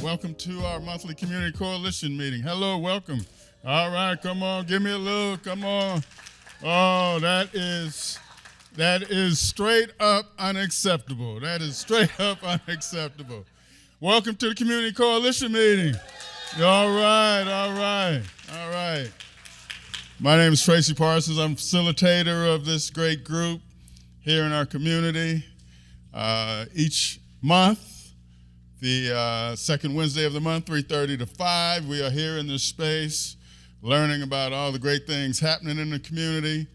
Welcome to our monthly community coalition meeting. Hello, welcome. All right, come on, give me a look, come on. Oh, that is straight up unacceptable. That is straight up unacceptable. Welcome to the community coalition meeting. All right. My name is Tracy Parsons. I'm facilitator of this great group here in our community. Each month, the second Wednesday of the month, 3:30 to 5, we are here in this space learning about all the great things happening in the community,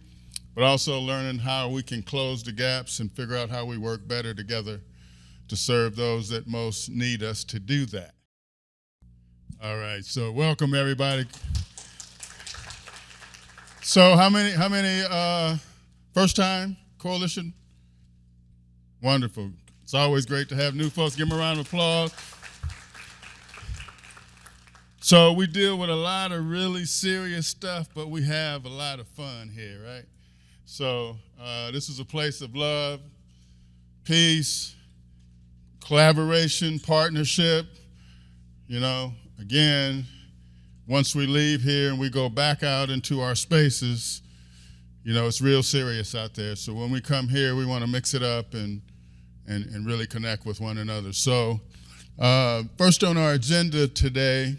but also learning how we can close the gaps and figure out how we work better together to serve those that most need us to do that. All right, so welcome everybody. So how many first time coalition? Wonderful. It's always great to have new folks. Give them a round of applause. So we deal with a lot of really serious stuff, but we have a lot of fun here, right? So this is a place of love, peace, collaboration, partnership. You know, again, once we leave here and we go back out into our spaces, you know, it's real serious out there. So when we come here, we want to mix it up and really connect with one another. So first on our agenda today,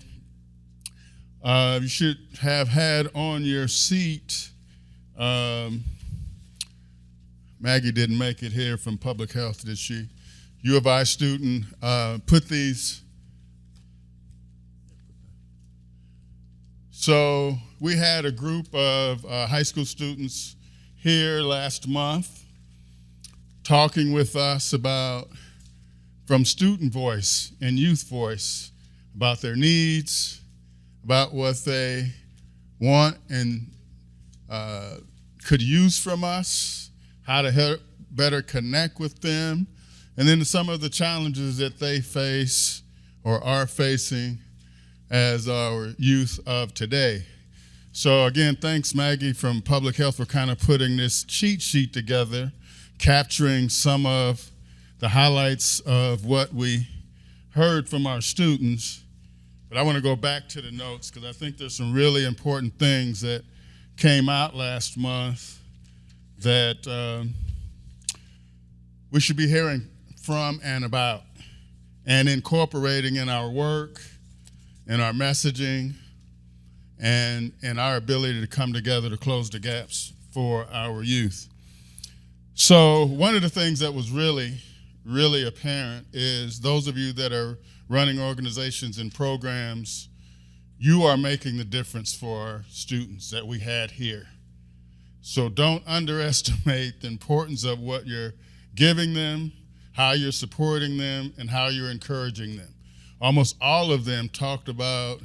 you should have had on your seat, Maggie didn't make it here from public health, did she? U of I student put these. So we had a group of high school students here last month talking with us about, from student voice and youth voice, about their needs, about what they want and could use from us, how to help better connect with them, and then some of the challenges that they face or are facing as our youth of today. So again, thanks Maggie from Public Health for kind of putting this cheat sheet together, capturing some of the highlights of what we heard from our students. But I want to go back to the notes because I think there's some really important things that came out last month that we should be hearing from and about and incorporating in our work, in our messaging, and in our ability to come together to close the gaps for our youth. So one of the things that was really apparent is those of you that are running organizations and programs, you are making the difference for our students that we had here. So don't underestimate the importance of what you're giving them, how you're supporting them, and how you're encouraging them. Almost all of them talked about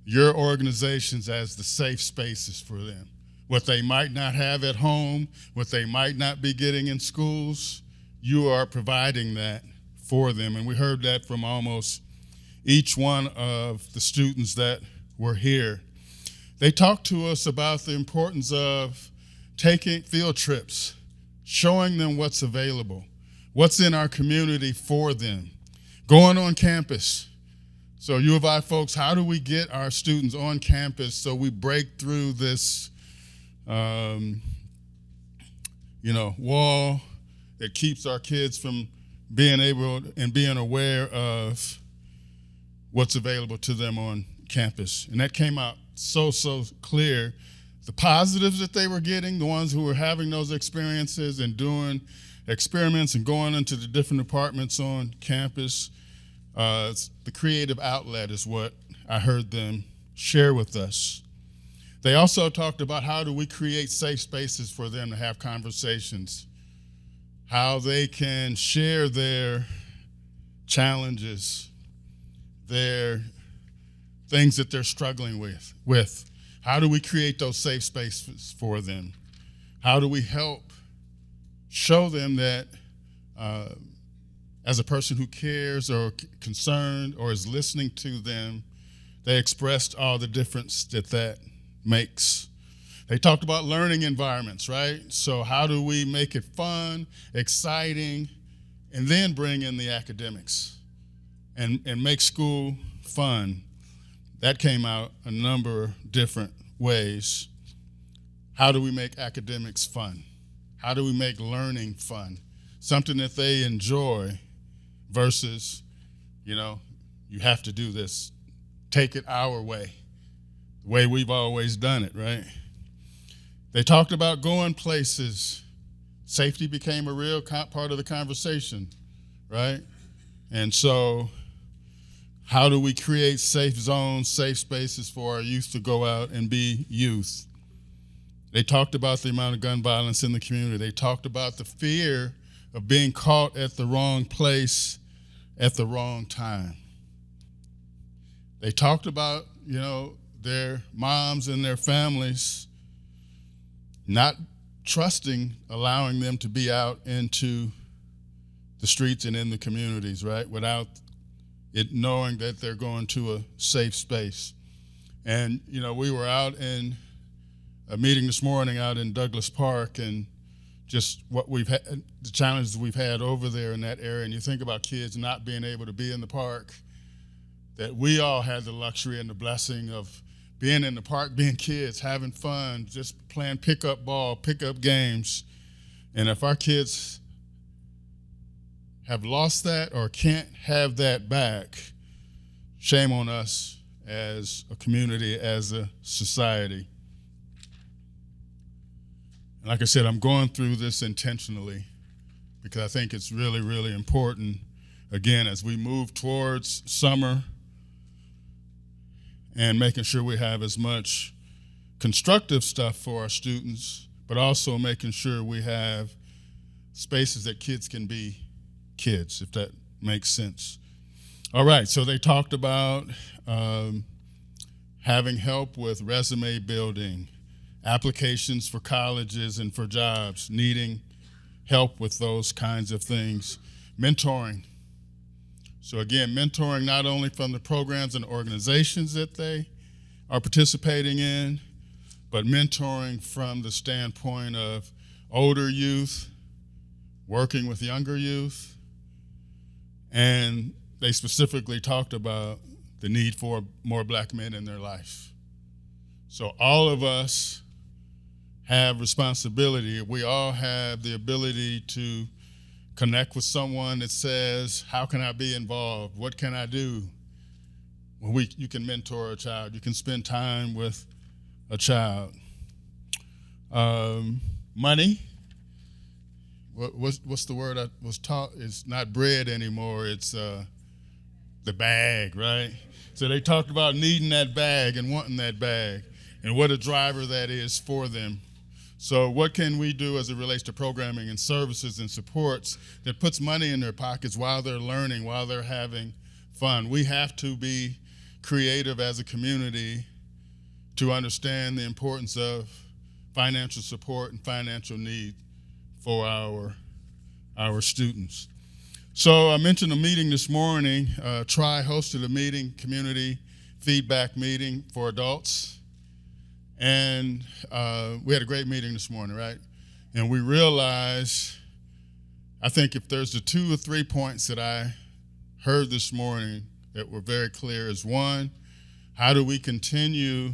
your organizations as the safe spaces for them. What they might not have at home, what they might not be getting in schools, you are providing that for them. And we heard that from almost each one of the students that were here. They talked to us about the importance of taking field trips, showing them what's available, what's in our community for them, going on campus. So U of I folks, how do we get our students on campus so we break through this wall that keeps our kids from being able and being aware of what's available to them on campus. And that came out so clear. The positives that they were getting, the ones who were having those experiences and doing experiments and going into the different departments on campus, the creative outlet is what I heard them share with us. They also talked about how do we create safe spaces for them to have conversations, how they can share their challenges, their things that they're struggling with. How do we create those safe spaces for them? How do we help show them that as a person who cares or concerned or is listening to them, they expressed all the difference that makes. They talked about learning environments, right? So how do we make it fun, exciting, and then bring in the academics and make school fun. That came out a number of different ways. How do we make academics fun? How do we make learning fun? Something that they enjoy versus, you have to do this. Take it our way, the way we've always done it, right? They talked about going places. Safety became a real part of the conversation, right? And so how do we create safe zones, safe spaces for our youth to go out and be youth? They talked about the amount of gun violence in the community. They talked about the fear of being caught at the wrong place at the wrong time. They talked about, their moms and their families not trusting, allowing them to be out into the streets and in the communities, right? Without it knowing that they're going to a safe space. And, we were out in a meeting this morning out in Douglas Park, and just what we've had, the challenges we've had over there in that area. And you think about kids not being able to be in the park, that we all had the luxury and the blessing of being in the park, being kids, having fun, just playing pickup ball, pickup games. And if our kids have lost that or can't have that back, shame on us as a community, as a society. And like I said, I'm going through this intentionally because I think it's really, really important, again, as we move towards summer and making sure we have as much constructive stuff for our students, but also making sure we have spaces that kids can be kids, if that makes sense. All right, so they talked about having help with resume building, applications for colleges and for jobs, needing help with those kinds of things, mentoring. So again, mentoring not only from the programs and organizations that they are participating in, but mentoring from the standpoint of older youth, working with younger youth, and they specifically talked about the need for more Black men in their life. So all of us have responsibility. We all have the ability to connect with someone that says, how can I be involved? What can I do? Well, you can mentor a child. You can spend time with a child. Money. What's the word I was taught? It's not bread anymore. It's the bag, right? So they talked about needing that bag and wanting that bag and what a driver that is for them. So what can we do as it relates to programming and services and supports that puts money in their pockets while they're learning, while they're having fun? We have to be creative as a community to understand the importance of financial support and financial need for our students. So I mentioned a meeting this morning. Tri hosted a meeting, community feedback meeting for adults. And we had a great meeting this morning, right? And we realized, I think if there's the 2 or 3 points that I heard this morning that were very clear is one, how do we continue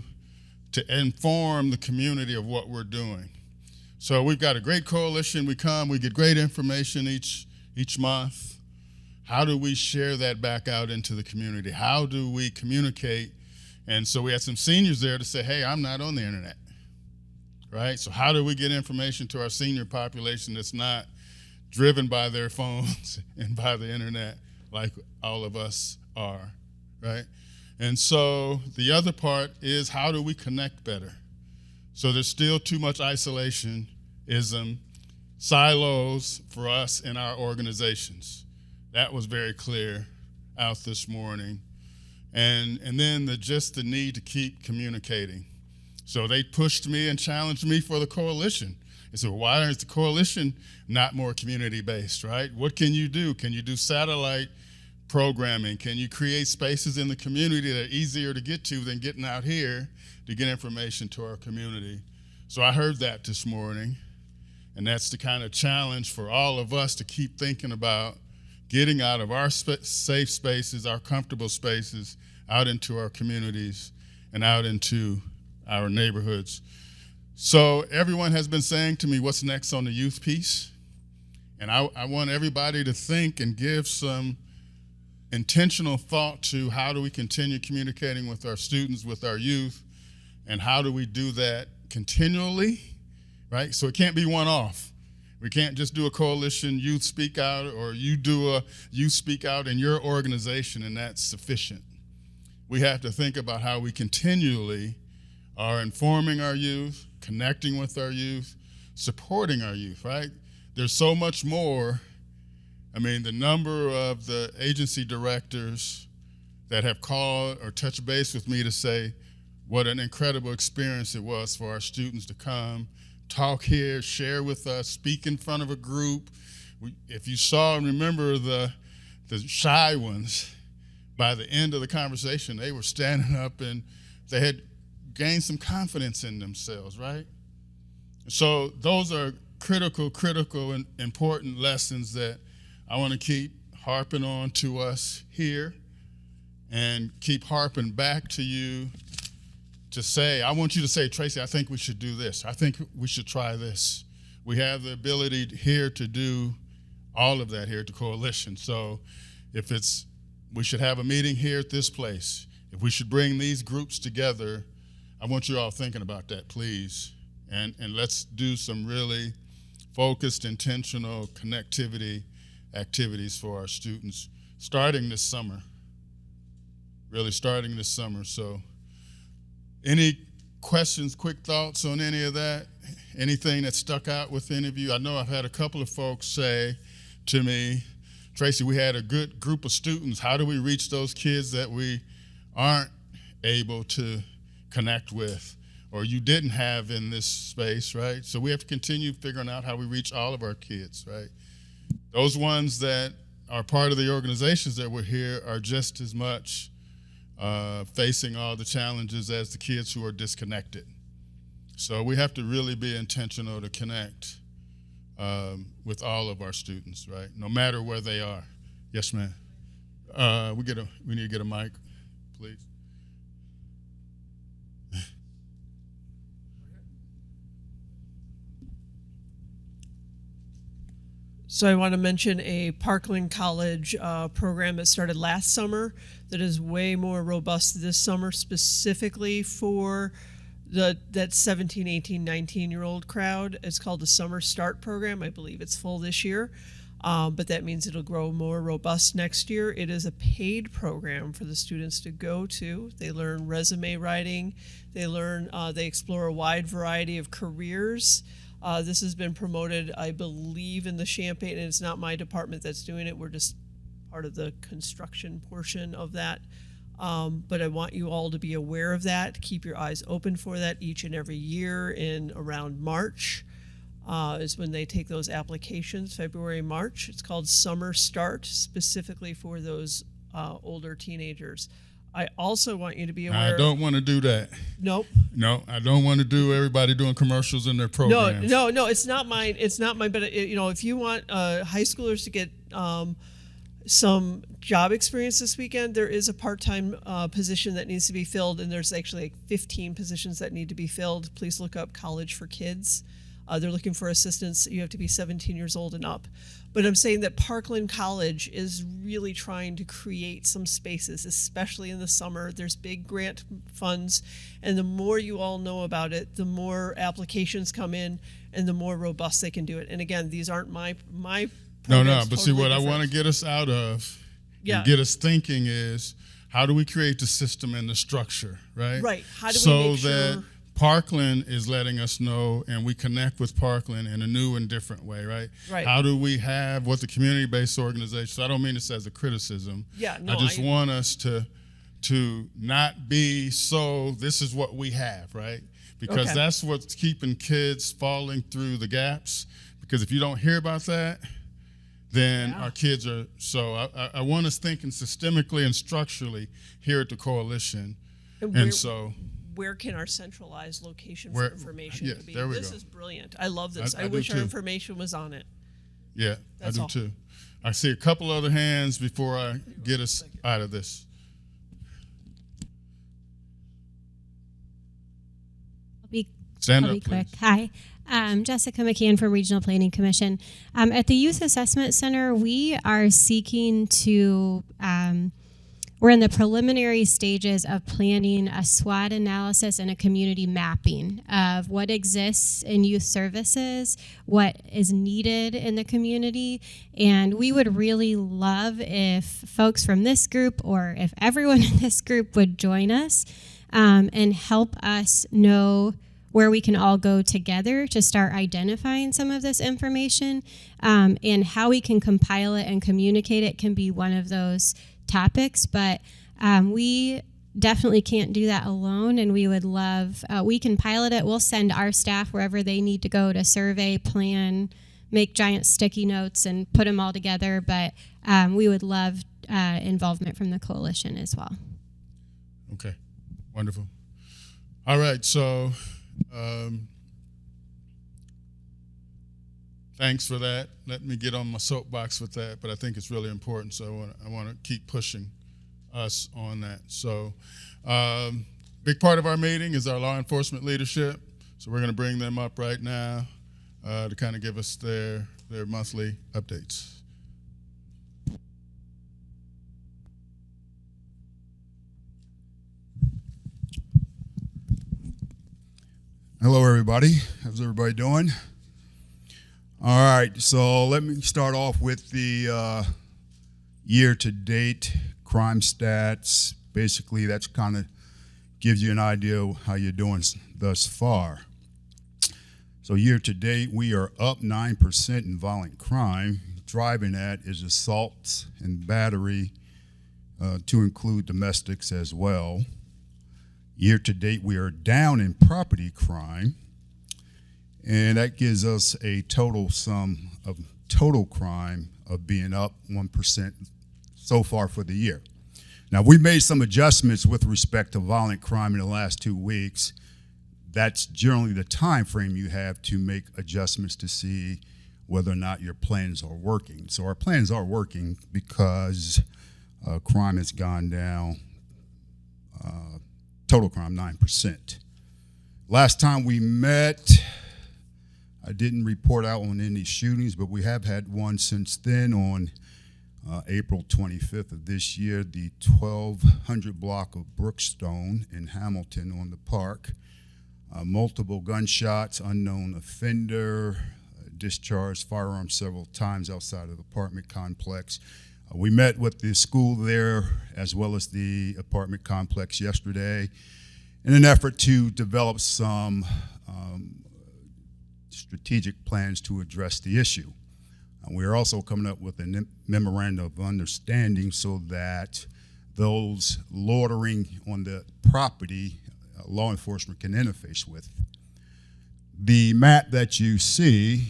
to inform the community of what we're doing? So we've got a great coalition. We get great information each month. How do we share that back out into the community? How do we communicate? And so we had some seniors there to say, hey, I'm not on the internet, right? So how do we get information to our senior population that's not driven by their phones and by the internet like all of us are, right? And so the other part is, how do we connect better? So there's still too much isolationism, silos for us in our organizations. That was very clear out this morning. And then the need to keep communicating. So they pushed me and challenged me for the coalition. They said, well, why is the coalition not more community-based, right? What can you do? Can you do satellite programming? Can you create spaces in the community that are easier to get to than getting out here to get information to our community? So I heard that this morning, and that's the kind of challenge for all of us to keep thinking about getting out of our safe spaces, our comfortable spaces, out into our communities and out into our neighborhoods. So everyone has been saying to me, what's next on the youth piece? And I want everybody to think and give some intentional thought to how do we continue communicating with our students, with our youth, and how do we do that continually, right? So it can't be one-off. We can't just do a coalition youth speak out, or you do a youth speak out in your organization and that's sufficient. We have to think about how we continually are informing our youth, connecting with our youth, supporting our youth, right? There's so much more. I mean, the number of the agency directors that have called or touched base with me to say what an incredible experience it was for our students to come, talk here, share with us, speak in front of a group. If you saw and remember the shy ones, by the end of the conversation, they were standing up and they had gained some confidence in themselves, right? So those are critical and important lessons that I want to keep harping on to us here and keep harping back to you to say, I want you to say, Tracy, I think we should do this. I think we should try this. We have the ability here to do all of that here at the coalition. So if we should have a meeting here at this place, if we should bring these groups together, I want you all thinking about that, please. And let's do some really focused, intentional connectivity activities for our students starting this summer, really starting this summer. So any questions, quick thoughts on any of that? Anything that stuck out with any of you? I know I've had a couple of folks say to me, Tracy, we had a good group of students. How do we reach those kids that we aren't able to connect with or you didn't have in this space, right? So we have to continue figuring out how we reach all of our kids, right? Those ones that are part of the organizations that were here are just as much facing all the challenges as the kids who are disconnected. So we have to really be intentional to connect with all of our students, right? No matter where they are. Yes, ma'am. We need to get a mic, please. So I want to mention a Parkland College program that started last summer that is way more robust this summer, specifically for that 17, 18, 19-year-old crowd. It's called the Summer Start Program. I believe it's full this year, but that means it'll grow more robust next year. It is a paid program for the students to go to. They learn resume writing. They explore a wide variety of careers. This has been promoted, I believe, in the Champaign, and it's not my department that's doing it. We're just part of the construction portion of that. But I want you all to be aware of that. Keep your eyes open for that each and every year in around March is when they take those applications, February, March. It's called Summer Start, specifically for those older teenagers. I also want you to be aware. I don't want to do that. Nope. No, I don't want to do everybody doing commercials in their programs. No, it's not mine. It's not mine. But if you want high schoolers to get some job experience this weekend, there is a part-time position that needs to be filled, and there's actually like 15 positions that need to be filled. Please look up College for Kids. They're looking for assistants. You have to be 17 years old and up. But I'm saying that Parkland College is really trying to create some spaces, especially in the summer. There's big grant funds, and the more you all know about it, the more applications come in, and the more robust they can do it. And again, these aren't my No, programs, but totally see, what different. I want to get us out of and get us thinking is, how do we create the system and the structure, right? Right. How do we so make sure that Parkland is letting us know, and we connect with Parkland in a new and different way, right? Right. How do we have what the community-based organizations? I don't mean this as a criticism. Yeah, no, I just want us to not be so, this is what we have, right? Because Okay. that's what's keeping kids falling through the gaps. Because if you don't hear about that, then our kids are, so I want us thinking systemically and structurally here at the coalition. And so where can our centralized location for information be? There we This go. is brilliant. I love this. I I do wish our too. information was on it. Yeah, That's I do all. too. I see a couple other hands before I get us out of this. Stand I'll up, be quick. please. Hi. Jessica McCann from Regional Planning Commission. At the Youth Assessment Center, we are seeking to, we're in the preliminary stages of planning a SWOT analysis and a community mapping of what exists in youth services, what is needed in the community, and we would really love if folks from this group or if everyone in this group would join us and help us know where we can all go together to start identifying some of this information, and how we can compile it and communicate it can be one of those topics, but we definitely can't do that alone, and we would love, we can pilot it. We'll send our staff wherever they need to go to survey, plan, make giant sticky notes and put them all together, but we would love involvement from the coalition as well. Okay, wonderful. All right, so thanks for that. Let me get on my soapbox with that, but I think it's really important, so I want to keep pushing us on that. So big part of our meeting is our law enforcement leadership, so we're going to bring them up right now to kind of give us their monthly updates. Hello, everybody. How's everybody doing? All right, so let me start off with the year-to-date crime stats. Basically, that's kind of gives you an idea of how you're doing thus far. So year-to-date, we are up 9% in violent crime. Driving that is assaults and battery, to include domestics as well. Year-to-date, we are down in property crime, and that gives us a total sum of total crime of being up 1% so far for the year. Now, we made some adjustments with respect to violent crime in the last 2 weeks. That's generally the time frame you have to make adjustments to see whether or not your plans are working. So our plans are working because crime has gone down, total crime 9%. Last time we met, I didn't report out on any shootings, but we have had one since then on April 25th of this year, the 1200 block of Brookstone in Hamilton on the Park. Multiple gunshots, unknown offender, discharged firearm several times outside of the apartment complex. We met with the school there as well as the apartment complex yesterday in an effort to develop some strategic plans to address the issue. We are also coming up with a memorandum of understanding so that those loitering on the property, law enforcement can interface with. The map that you see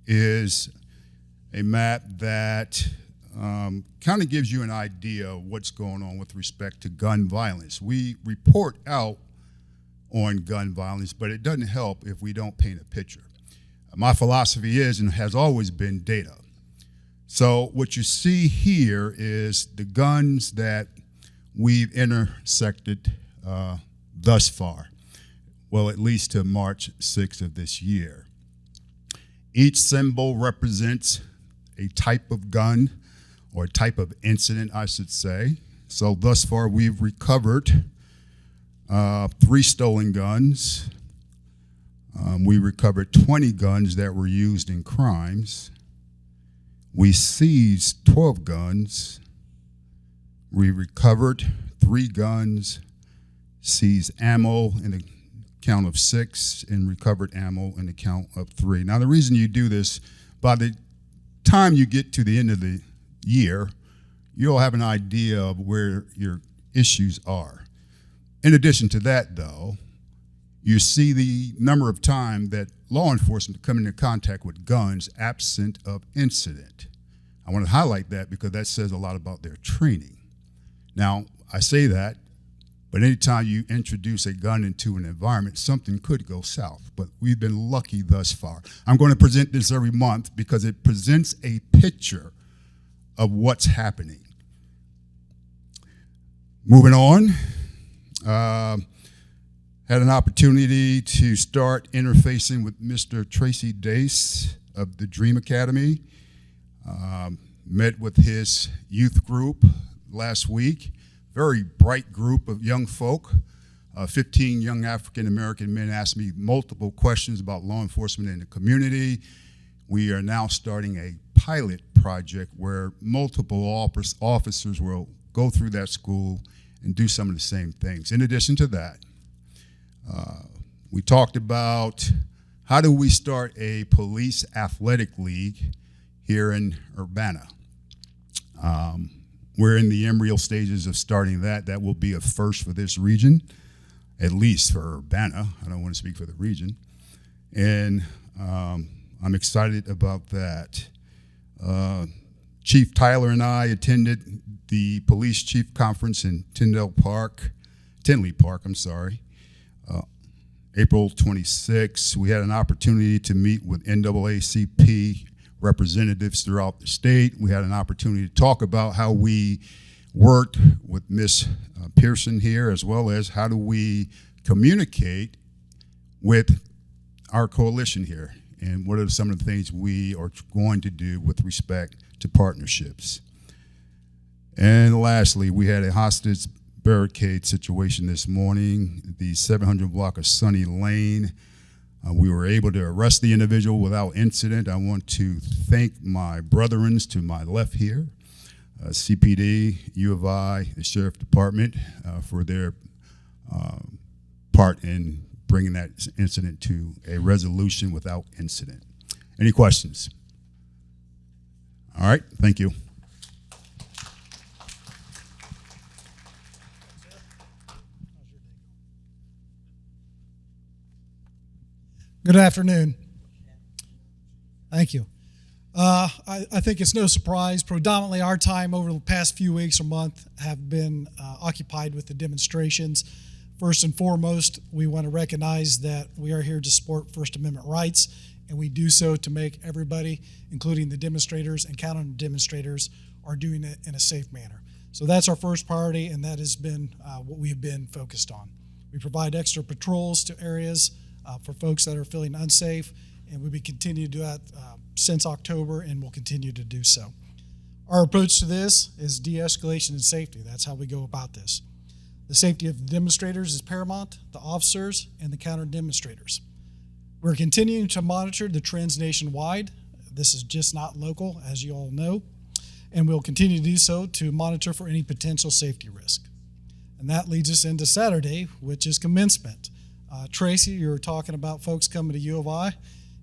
is a map that kind of gives you an idea of what's going on with respect to gun violence. We report out on gun violence, but it doesn't help if we don't paint a picture. My philosophy is and has always been data. So what you see here is the guns that we've intersected thus far, well, at least to March 6th of this year. Each symbol represents a type of gun or a type of incident, I should say. So thus far, we've recovered 3 stolen guns. We recovered 20 guns that were used in crimes. We seized 12 guns. We recovered 3 guns, seized ammo in a count of 6, and recovered ammo in a count of 3. Now, the reason you do this, by the time you get to the end of the year, you'll have an idea of where your issues are. In addition to that, though, you see the number of times that law enforcement come into contact with guns absent of incident. I want to highlight that because that says a lot about their training. Now, I say that But anytime you introduce a gun into an environment, something could go south. But we've been lucky thus far. I'm going to present this every month because it presents a picture of what's happening. Moving on, had an opportunity to start interfacing with Mr. Tracy Dace of the Dream Academy. Met with his youth group last week. Very bright group of young folk. 15 young African-American men asked me multiple questions about law enforcement in the community. We are now starting a pilot project where multiple officers will go through that school and do some of the same things. In addition to that, we talked about how do we start a police athletic league here in Urbana. We're in the embryo stages of starting that. That will be a first for this region, at least for Urbana. I don't want to speak for the region. And I'm excited about that. Chief Tyler and I attended the police chief conference in Tinley Park, April 26. We had an opportunity to meet with NAACP representatives throughout the state. We had an opportunity to talk about how we worked with Ms. Pearson here, as well as how do we communicate with our coalition here, and what are some of the things we are going to do with respect to partnerships. And lastly, we had a hostage barricade situation this morning, the 700 block of Sunny Lane. We were able to arrest the individual without incident. I want to thank my brethren to my left here, CPD, U of I, the Sheriff Department, for their part in bringing that incident to a resolution without incident. Any questions? All right, thank you. Good afternoon. Thank you. I think it's no surprise, predominantly our time over the past few weeks or month have been occupied with the demonstrations. First and foremost, we want to recognize that we are here to support First Amendment rights, and we do so to make everybody, including the demonstrators and counter-demonstrators, are doing it in a safe manner. So that's our first priority, and that has been what we have been focused on. We provide extra patrols to areas for folks that are feeling unsafe, and we've been continuing to do that since October, and we'll continue to do so. Our approach to this is de-escalation and safety. That's how we go about this. The safety of the demonstrators is paramount, the officers, and the counter-demonstrators. We're continuing to monitor the trends nationwide. This is just not local, as you all know, and we'll continue to do so to monitor for any potential safety risk. And that leads us into Saturday, which is commencement. Tracy, you were talking about folks coming to U of I.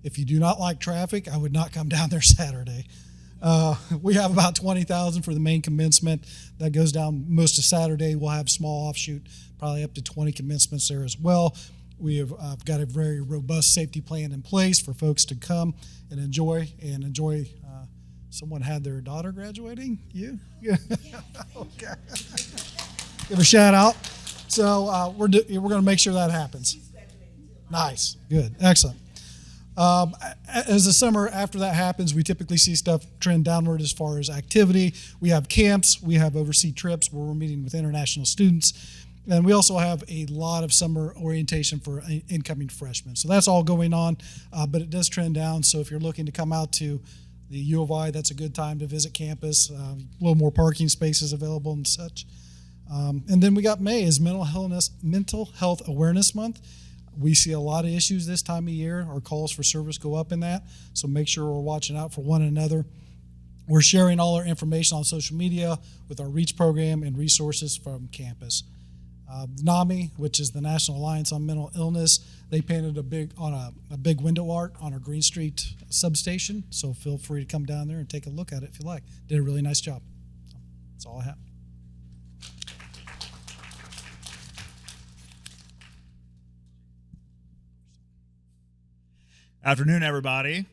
If you do not like traffic, I would not come down there Saturday. We have about 20,000 for the main commencement. That goes down most of Saturday. We'll have small offshoot, probably up to 20 commencements there as well. We have got a very robust safety plan in place for folks to come and enjoy. Someone had their daughter graduating? You? Yeah. Okay. Give a shout out. So we're going to make sure that happens. Nice. Good. Excellent. As the summer after that happens, we typically see stuff trend downward as far as activity. We have camps. We have overseas trips where we're meeting with international students. And we also have a lot of summer orientation for incoming freshmen. So that's all going on, but it does trend down. So if you're looking to come out to the U of I, that's a good time to visit campus. A little more parking spaces available and such. And then we got May is Mental Health Awareness Month. We see a lot of issues this time of year. Our calls for service go up in that, so make sure we're watching out for one another. We're sharing all our information on social media with our REACH program and resources from campus. NAMI, which is the National Alliance on Mental Illness, they painted a big window art on our Green Street substation, so feel free to come down there and take a look at it if you like. Did a really nice job. So that's all I have. Afternoon, everybody.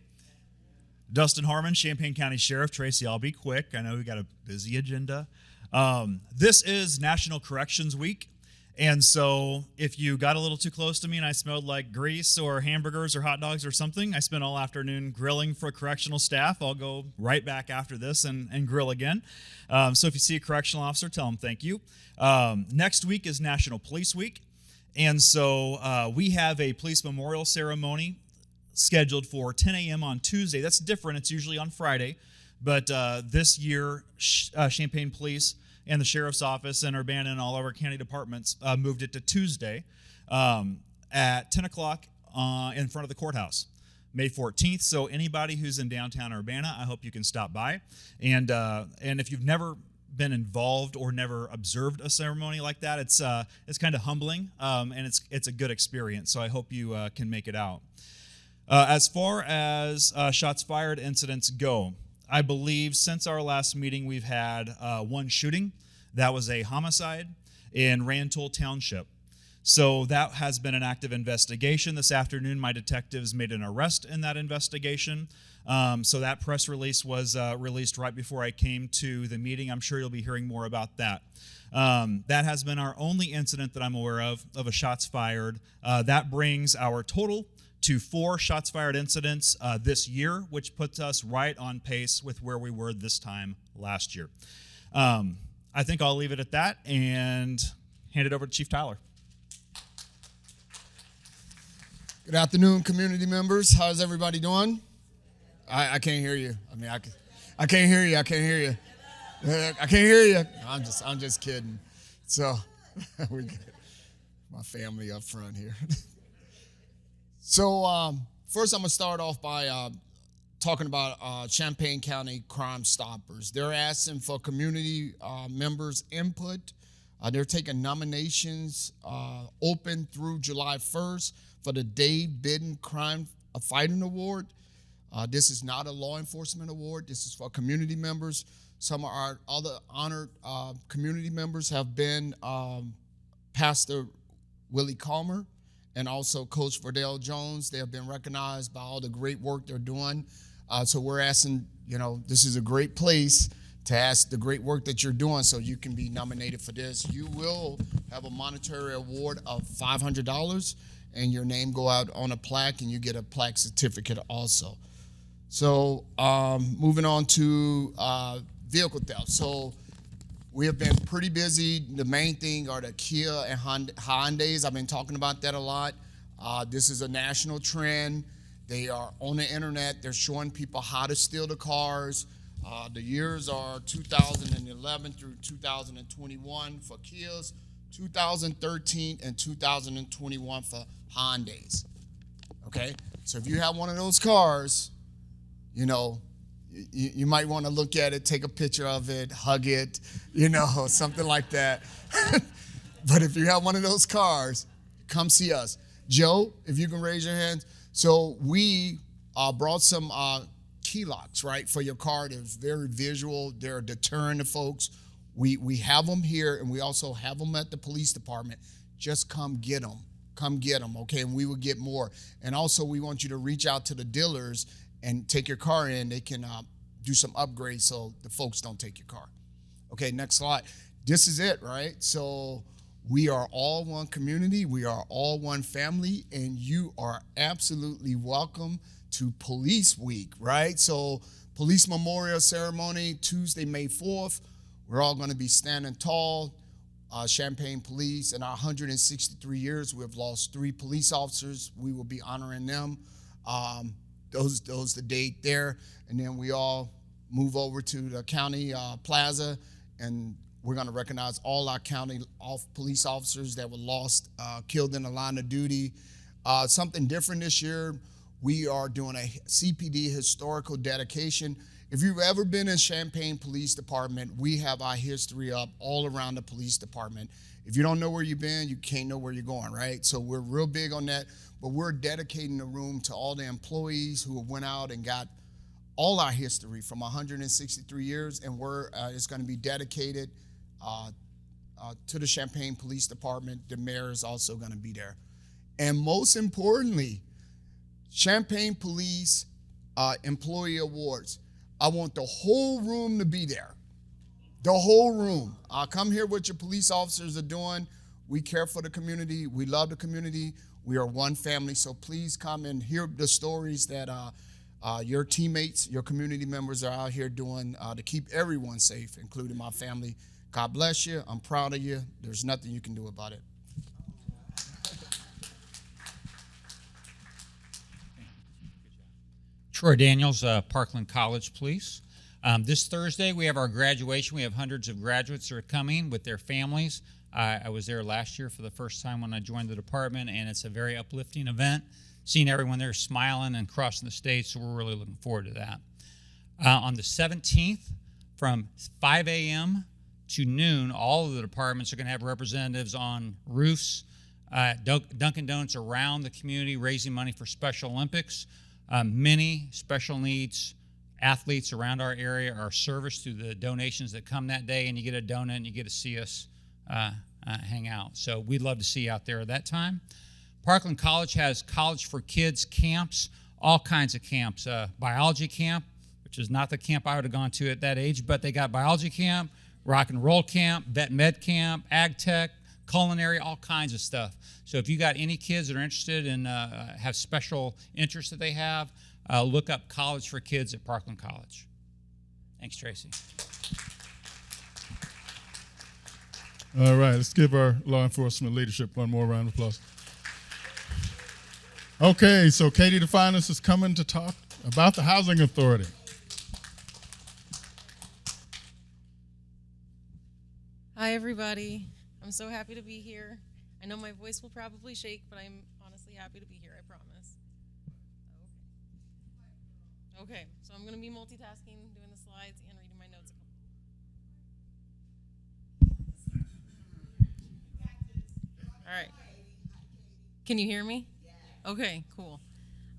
Dustin Harmon, Champaign County Sheriff. Tracy, I'll be quick. I know we got a busy agenda. This is National Corrections Week, And so if you got a little too close to me and I smelled like grease or hamburgers or hot dogs or something, I spent all afternoon grilling for correctional staff. I'll go right back after this and grill again. So if you see a correctional officer, tell them thank you. Next week is National Police Week. And so we have a police memorial ceremony scheduled for 10 a.m. on Tuesday. That's different. It's usually on Friday. But this year, Champaign Police and the Sheriff's Office and Urbana and all of our county departments moved it to Tuesday at 10 o'clock in front of the courthouse, May 14th. So anybody who's in downtown Urbana, I hope you can stop by. And if you've never been involved or never observed a ceremony like that, it's kind of humbling, and it's a good experience. So I hope you can make it out. As far as shots fired incidents go, I believe since our last meeting, we've had one shooting. That was a homicide in Rantoul Township. So that has been an active investigation. This afternoon, my detectives made an arrest in that investigation. So that press release was released right before I came to the meeting. I'm sure you'll be hearing more about that. That has been our only incident that I'm aware of a shots fired. That brings our total to 4 shots fired incidents this year, which puts us right on pace with where we were this time last year. I think I'll leave it at that and hand it over to Chief Tyler. Good afternoon, community members. How's everybody doing? I can't hear you. I mean, I can't hear you. I can't hear you. I can't hear you. I'm just kidding. So we got my family up front here. So first, I'm gonna start off by talking about Champaign County Crime Stoppers. They're asking for community members' input. They're taking nominations open through July 1st for the Dave Bidden Crime Fighting Award. This is not a law enforcement award. This is for community members. Some of our other honored community members have been Pastor Willie Calmer and also Coach Verdell Jones. They have been recognized by all the great work they're doing. So we're asking, this is a great place to ask the great work that you're doing so you can be nominated for this. You will have a monetary award of $500 and your name go out on a plaque and you get a plaque certificate also. So moving on to vehicle theft. So we have been pretty busy. The main thing are the Kia and Hyundais. I've been talking about that a lot. This is a national trend. They are on the internet. They're showing people how to steal the cars. The years are 2011 through 2021 for Kias, 2013 and 2021 for Hyundais. Okay? So if you have one of those cars, you might want to look at it, take a picture of it, hug it, something like that. But if you have one of those cars, come see us. Joe, if you can raise your hand. So we brought some key locks, right, for your car. They're very visual. They're deterring the folks. We have them here, and we also have them at the police department. Just come get them. Come get them, okay? And we will get more. And also, we want you to reach out to the dealers and take your car in. They can do some upgrades so the folks don't take your car. Okay, next slide. This is it, right? So we are all one community. We are all one family, and you are absolutely welcome to Police Week, right? So Police Memorial Ceremony, Tuesday, May 4th. We're all going to be standing tall. Champaign Police, in our 163 years, we have lost 3 police officers. We will be honoring them. Those the date there, and then we all move over to the county plaza, and we're going to recognize all our county police officers that were lost, killed in the line of duty. Something different this year, we are doing a CPD historical dedication. If you've ever been in Champaign Police Department, we have our history up all around the police department. If you don't know where you've been, you can't know where you're going, right? So we're real big on that, but we're dedicating the room to all the employees who went out and got all our history from 163 years, and it's going to be dedicated to the Champaign Police Department. The mayor is also going to be there. And most importantly, Champaign Police Employee Awards. I want the whole room to be there. The whole room. Come here what your police officers are doing. We care for the community. We love the community. We are one family. So please come and hear the stories that your teammates, your community members are out here doing to keep everyone safe, including my family. God bless you. I'm proud of you. There's nothing you can do about it. Troy Daniels, Parkland College, please. This Thursday, we have our graduation. We have hundreds of graduates that are coming with their families. I was there last year for the first time when I joined the department, and it's a very uplifting event. Seeing everyone there smiling and crossing the stage, so we're really looking forward to that. On the 17th, from 5 a.m. to noon, all of the departments are going to have representatives on roofs, Dunkin' Donuts around the community, raising money for Special Olympics. Many special needs athletes around our area are serviced through the donations that come that day, and you get a donut and you get to see us hang out. So we'd love to see you out there at that time. Parkland College has College for Kids camps, all kinds of camps. Biology camp, which is not the camp I would have gone to at that age, but they got biology camp, rock and roll camp, vet med camp, ag tech, culinary, all kinds of stuff. So if you got any kids that are interested and have special interests that they have, look up College for Kids at Parkland College. Thanks, Tracy. All right, let's give our law enforcement leadership one more round of applause. Okay, so Katie DeFinis is coming to talk about the Housing Authority. Hi, everybody. I'm so happy to be here. I know my voice will probably shake, but I'm honestly happy to be here, I promise. Okay, so I'm going to be multitasking, doing the slides, and reading my notes. All right. Can you hear me? Okay, cool.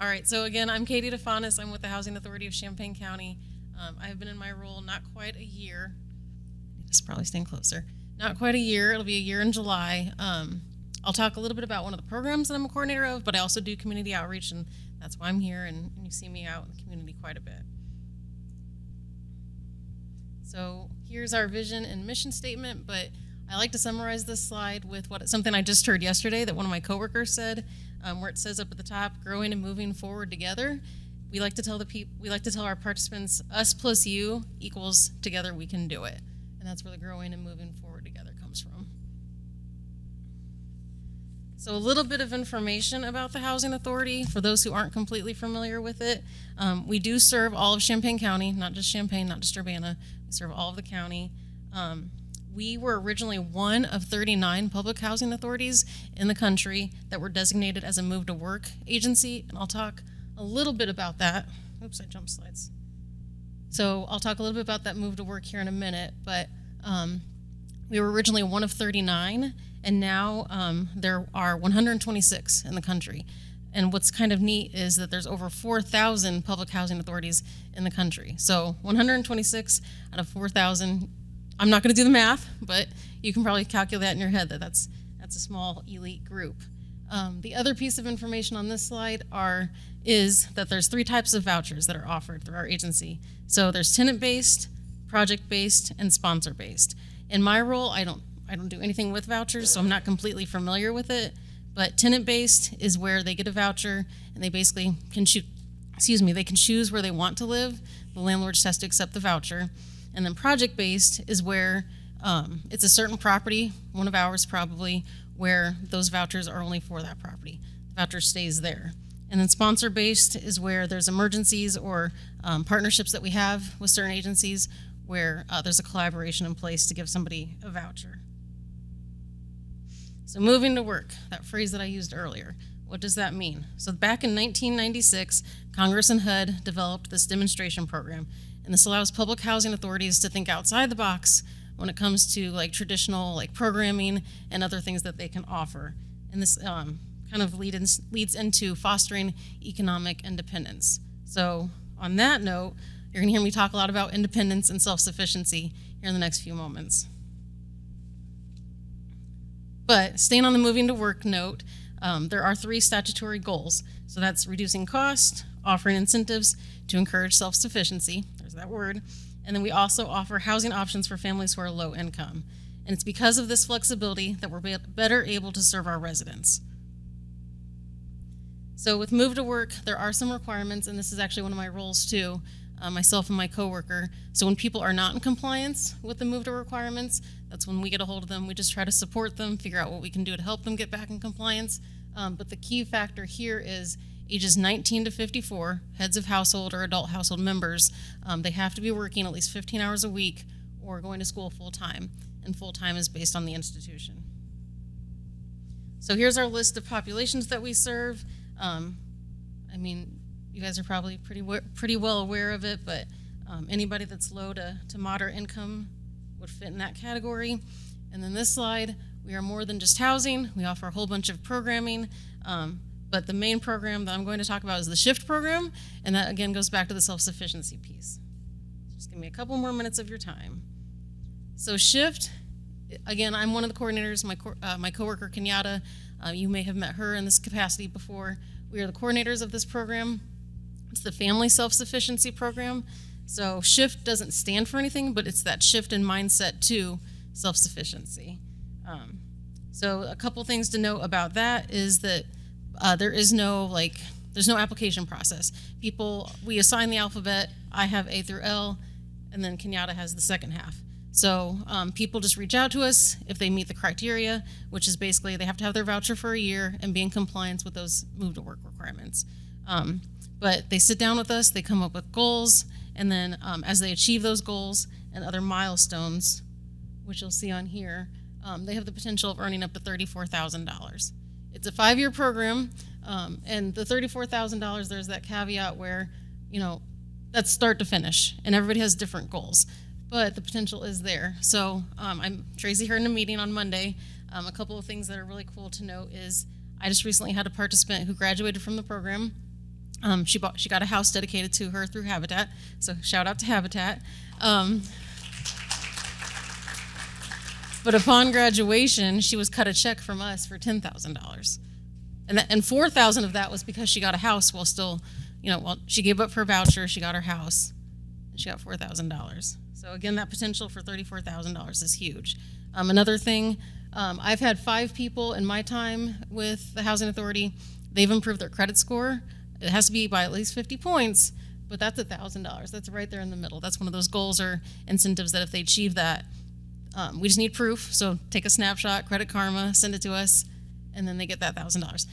All right, so again, I'm Katie DeFonis. I'm with the Housing Authority of Champaign County. I have been in my role not quite a year. Just probably staying closer. Not quite a year. It'll be a year in July. I'll talk a little bit about one of the programs that I'm a coordinator of, but I also do community outreach, and that's why I'm here, and you see me out in the community quite a bit. So here's our vision and mission statement, but I like to summarize this slide with something I just heard yesterday that one of my coworkers said, where it says up at the top, growing and moving forward together. We like to tell our participants, us plus you equals together we can do it. And that's where the growing and moving forward together comes from. So a little bit of information about the Housing Authority for those who aren't completely familiar with it. We do serve all of Champaign County, not just Champaign, not just Urbana. We serve all of the county. We were originally one of 39 public housing authorities in the country that were designated as a move to work agency, and I'll talk a little bit about that. Oops, I jumped slides. So I'll talk a little bit about that move to work here in a minute, but we were originally one of 39, and now there are 126 in the country. And what's kind of neat is that there's over 4,000 public housing authorities in the country. So 126 out of 4,000, I'm not going to do the math, but you can probably calculate that in your head that's a small elite group. The other piece of information on this slide is that there's 3 types of vouchers that are offered through our agency. So there's tenant-based, project-based, and sponsor-based. In my role, I don't do anything with vouchers, so I'm not completely familiar with it. But tenant-based is where they get a voucher and they basically can they can choose where they want to live. The landlord just has to accept the voucher. And then project-based is where it's a certain property, one of ours probably, where those vouchers are only for that property. The voucher stays there. And then sponsor-based is where there's emergencies or partnerships that we have with certain agencies where there's a collaboration in place to give somebody a voucher. So moving to work, that phrase that I used earlier, what does that mean? So back in 1996, Congress and HUD developed this demonstration program, and this allows public housing authorities to think outside the box when it comes to like traditional like programming and other things that they can offer. And this kind of leads into fostering economic independence. So on that note, you're gonna hear me talk a lot about independence and self-sufficiency here in the next few moments. But staying on the moving to work note, there are 3 statutory goals. So that's reducing cost, offering incentives to encourage self-sufficiency, there's that word, and then we also offer housing options for families who are low income. And it's because of this flexibility that we're better able to serve our residents. So with Move to Work, there are some requirements, and this is actually one of my roles too, myself and my coworker. So when people are not in compliance with the Move to requirements, that's when we get a hold of them. We just try to support them, figure out what we can do to help them get back in compliance. But the key factor here is ages 19 to 54, heads of household or adult household members, they have to be working at least 15 hours a week or going to school full-time, and full-time is based on the institution. So here's our list of populations that we serve. I mean, you guys are probably pretty well aware of it, but anybody that's low to moderate income would fit in that category. And then this slide, we are more than just housing. We offer a whole bunch of programming, but the main program that I'm going to talk about is the SHIFT program, and that again goes back to the self-sufficiency piece. Just give me a couple more minutes of your time. So SHIFT, again, I'm one of the coordinators. My coworker Kenyatta, you may have met her in this capacity before. We are the coordinators of this program. It's the Family Self-Sufficiency Program. So SHIFT doesn't stand for anything, but it's that shift in mindset to self-sufficiency. So a couple things to note about that is that there's no application process. We assign the alphabet. I have A through L, and then Kenyatta has the second half. So people just reach out to us if they meet the criteria, which is basically they have to have their voucher for a year and be in compliance with those Move to Work requirements. But they sit down with us, they come up with goals, and then as they achieve those goals and other milestones, which you'll see on here, they have the potential of earning up to $34,000. It's a 5-year program, and the $34,000, there's that caveat where, that's start to finish, and everybody has different goals. But the potential is there. So Tracy heard in a meeting on Monday, a couple of things that are really cool to note is I just recently had a participant who graduated from the program. She got a house dedicated to her through Habitat, so shout out to Habitat. But upon graduation, she was cut a check from us for $10,000. And $4,000 of that was because she got a house while still, she gave up her voucher, she got her house, and she got $4,000. So again, that potential for $34,000 is huge. Another thing, I've had 5 people in my time with the Housing Authority. They've improved their credit score. It has to be by at least 50 points, but that's $1,000. That's right there in the middle. That's one of those goals or incentives that if they achieve that, we just need proof. So take a snapshot, Credit Karma, send it to us, and then they get that $1,000.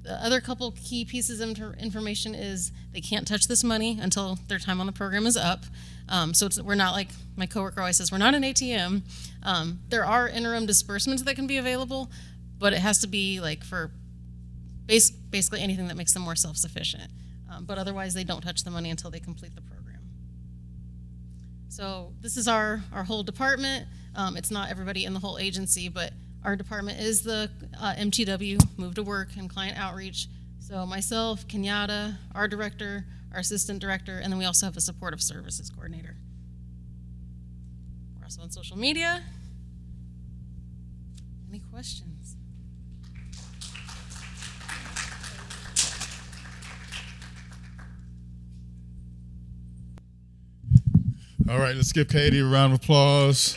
The other couple key pieces of information is they can't touch this money until their time on the program is up. So we're not like my coworker always says, we're not an ATM. There are interim disbursements that can be available, but it has to be like for basically anything that makes them more self-sufficient. But otherwise, they don't touch the money until they complete the program. So this is our whole department. It's not everybody in the whole agency, but our department is the MTW, Move to Work, and Client Outreach. So myself, Kenyatta, our director, our assistant director, and then we also have a supportive services coordinator. We're also on social media. Any questions? All right, let's give Katie a round of applause.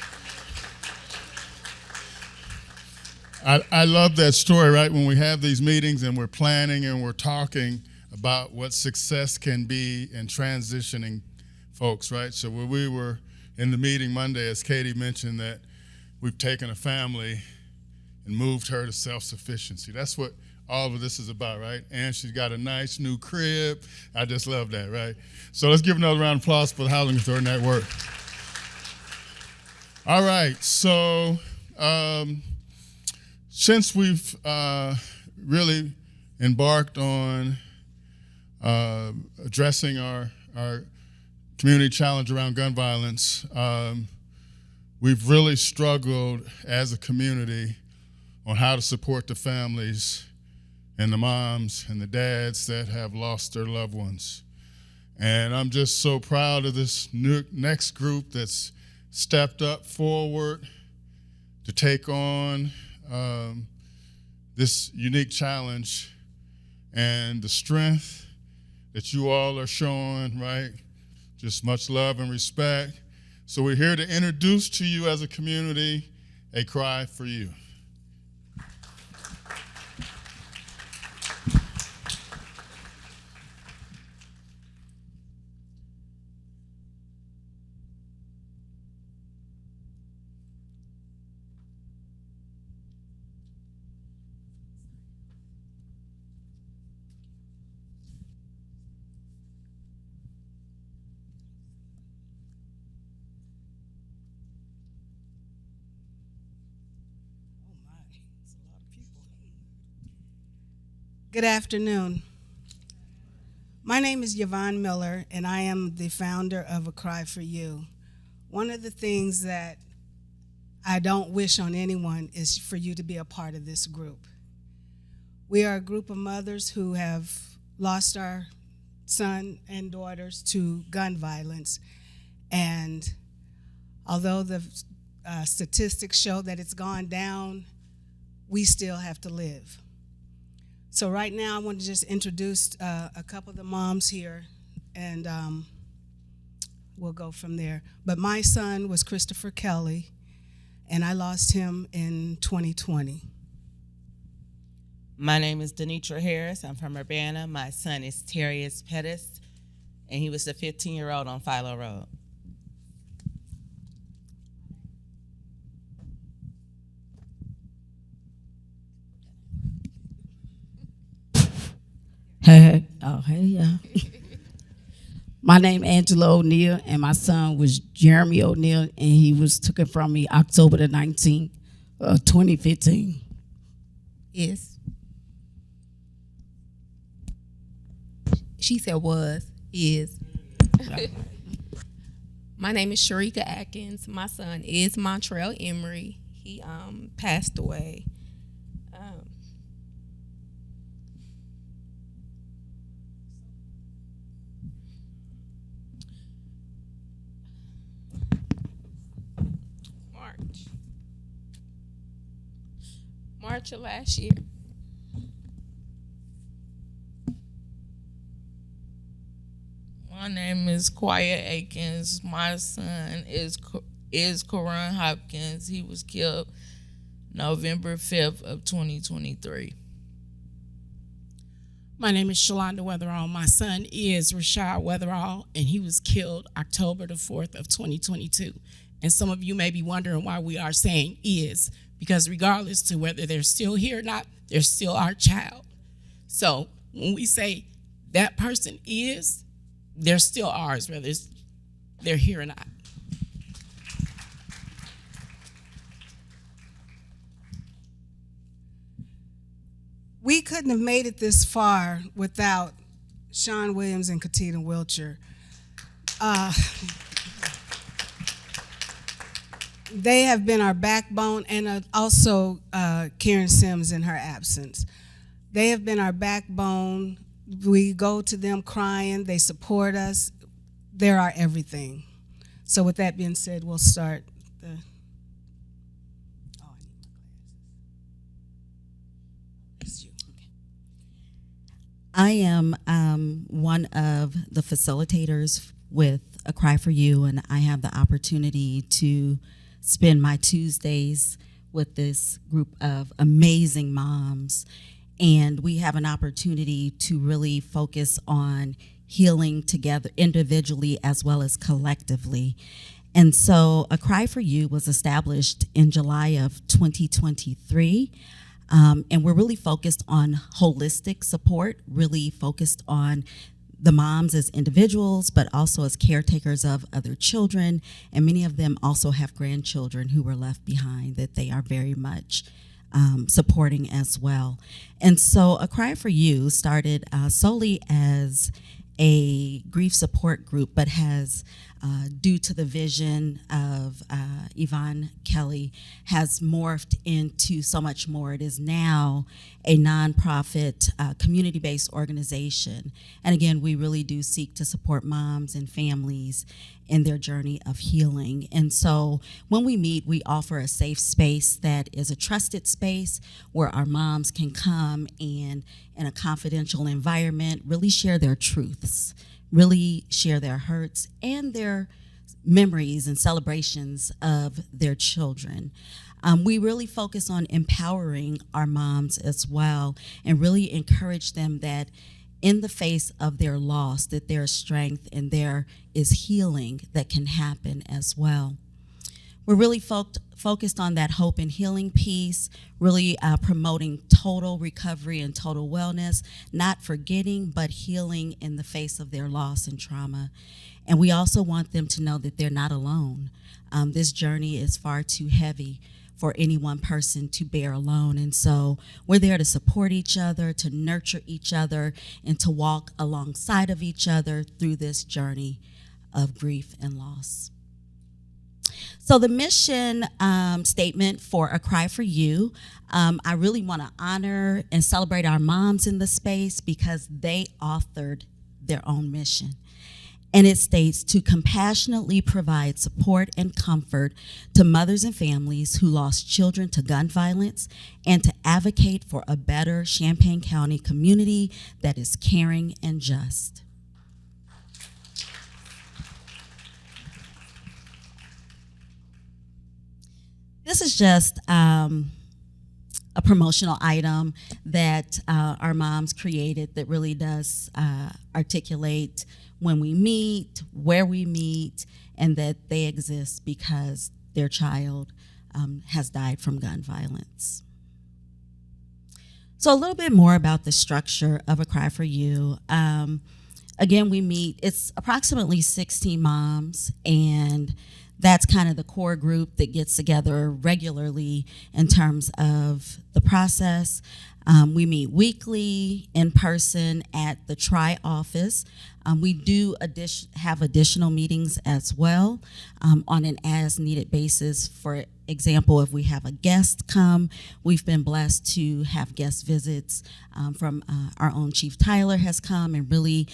I love that story, right? When we have these meetings and we're planning and we're talking about what success can be in transitioning folks, right? So when we were in the meeting Monday, as Katie mentioned, that we've taken a family and moved her to self-sufficiency. That's what all of this is about, right? And she's got a nice new crib. I just love that, right? So let's give another round of applause for the Housing Authority Network. All right, so since we've really embarked on addressing our community challenge around gun violence, we've really struggled as a community on how to support the families and the moms and the dads that have lost their loved ones. And I'm just so proud of this next group that's stepped up forward to take on this unique challenge, and the strength that you all are showing, right? Just much love and respect. So we're here to introduce to you as a community A Cry for You. Good afternoon. My name is Yvonne Miller, and I am the founder of A Cry for You. One of the things that I don't wish on anyone is for you to be a part of this group. We are a group of mothers who have lost our son and daughters to gun violence, and although the statistics show that it's gone down, we still have to live. So right now I want to just introduce a couple of the moms here, and we'll go from there. But my son was Christopher Kelly, and I lost him in 2020. My name is Denitra Harris. I'm from Urbana. My son is Terrius Pettis, and he was the 15-year-old on Philo Road. Hey, yeah. My name Angela O'Neill, and my son was Jeremy O'Neill, and he was taken from me October the 19th, 2015. Is. She said was, is. My name is Sharika Atkins. My son is Montrell Emery. He passed away. March of last year. My name is Quiet Akins. My son is Coron Hopkins. He was killed November 5th of 2023. My name is Shalonda Weatherall. My son is Rashad Weatherall, and he was killed October the 4th of 2022. And some of you may be wondering why we are saying is, because regardless to whether they're still here or not, they're still our child. So when we say that person is, they're still ours, whether they're here or not. We couldn't have made it this far without Sean Williams and Katina Wiltshire. They have been our backbone, and also Karen Sims in her absence. They have been our backbone. We go to them crying. They support us. They're our everything. So with that being said, we'll start. I am one of the facilitators with A Cry for You, and I have the opportunity to spend my Tuesdays with this group of amazing moms, and we have an opportunity to really focus on healing together individually as well as collectively. And so A Cry for You was established in July of 2023, and we're really focused on holistic support, really focused on the moms as individuals, but also as caretakers of other children, and many of them also have grandchildren who were left behind that they are very much supporting as well. And so A Cry for You started solely as a grief support group, but has, due to the vision of Yvonne Kelly, has morphed into so much more. It is now a nonprofit, community-based organization. And again, we really do seek to support moms and families in their journey of healing. And so when we meet, we offer a safe space that is a trusted space where our moms can come and, in a confidential environment, really share their truths, really share their hurts and their memories and celebrations of their children. We really focus on empowering our moms as well and really encourage them that in the face of their loss, that there is strength and there is healing that can happen as well. We're really focused on that hope and healing piece, really promoting total recovery and total wellness, not forgetting, but healing in the face of their loss and trauma. And we also want them to know that they're not alone. This journey is far too heavy for any one person to bear alone. And so we're there to support each other, to nurture each other, and to walk alongside of each other through this journey of grief and loss. So the mission statement for A Cry for You, I really want to honor and celebrate our moms in the space because they authored their own mission. And it states to compassionately provide support and comfort to mothers and families who lost children to gun violence and to advocate for a better Champaign County community that is caring and just. This is just a promotional item that our moms created that really does articulate when we meet, where we meet, and that they exist because their child has died from gun violence. So a little bit more about the structure of A Cry for You. Again, we meet, it's approximately 16 moms, and that's kind of the core group that gets together regularly in terms of the process. We meet weekly in person at the Tri office. We do have additional meetings as well on an as-needed basis. For example, if we have a guest come, we've been blessed to have guest visits from our own Chief Tyler has come and really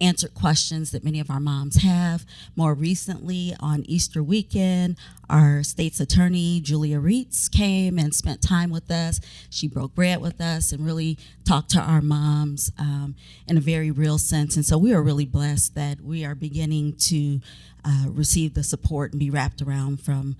answered questions that many of our moms have. More recently, on Easter weekend, our state's attorney, Julia Reitz, came and spent time with us. She broke bread with us and really talked to our moms in a very real sense. And so we are really blessed that we are beginning to receive the support and be wrapped around from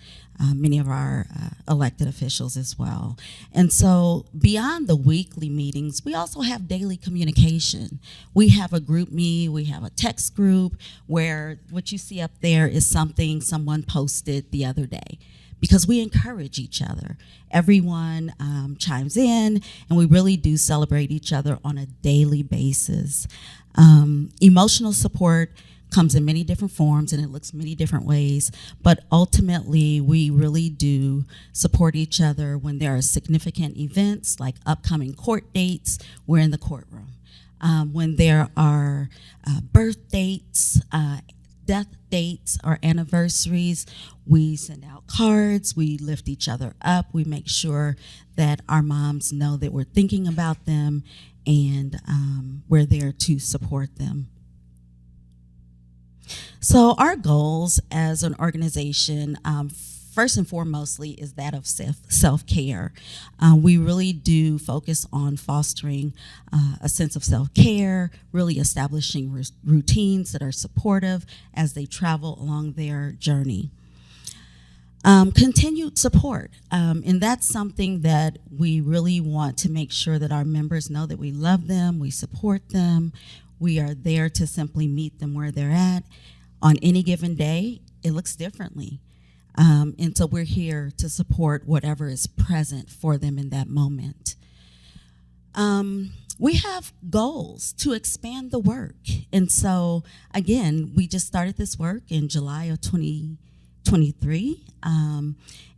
many of our elected officials as well. And so beyond the weekly meetings, we also have daily communication. We have a group me, we have a text group where what you see up there is something someone posted the other day, because we encourage each other. Everyone chimes in, and we really do celebrate each other on a daily basis. Emotional support comes in many different forms and it looks many different ways, but ultimately we really do support each other when there are significant events like upcoming court dates. We're in the courtroom. When there are birth dates, death dates, or anniversaries, we send out cards, we lift each other up, we make sure that our moms know that we're thinking about them and we're there to support them. So our goals as an organization, first and foremostly, is that of self-care. We really do focus on fostering a sense of self-care, really establishing routines that are supportive as they travel along their journey. Continued support, and that's something that we really want to make sure that our members know that we love them, we support them, we are there to simply meet them where they're at. On any given day, it looks differently. And so we're here to support whatever is present for them in that moment. We have goals to expand the work. And so, again, we just started this work in July of 2023.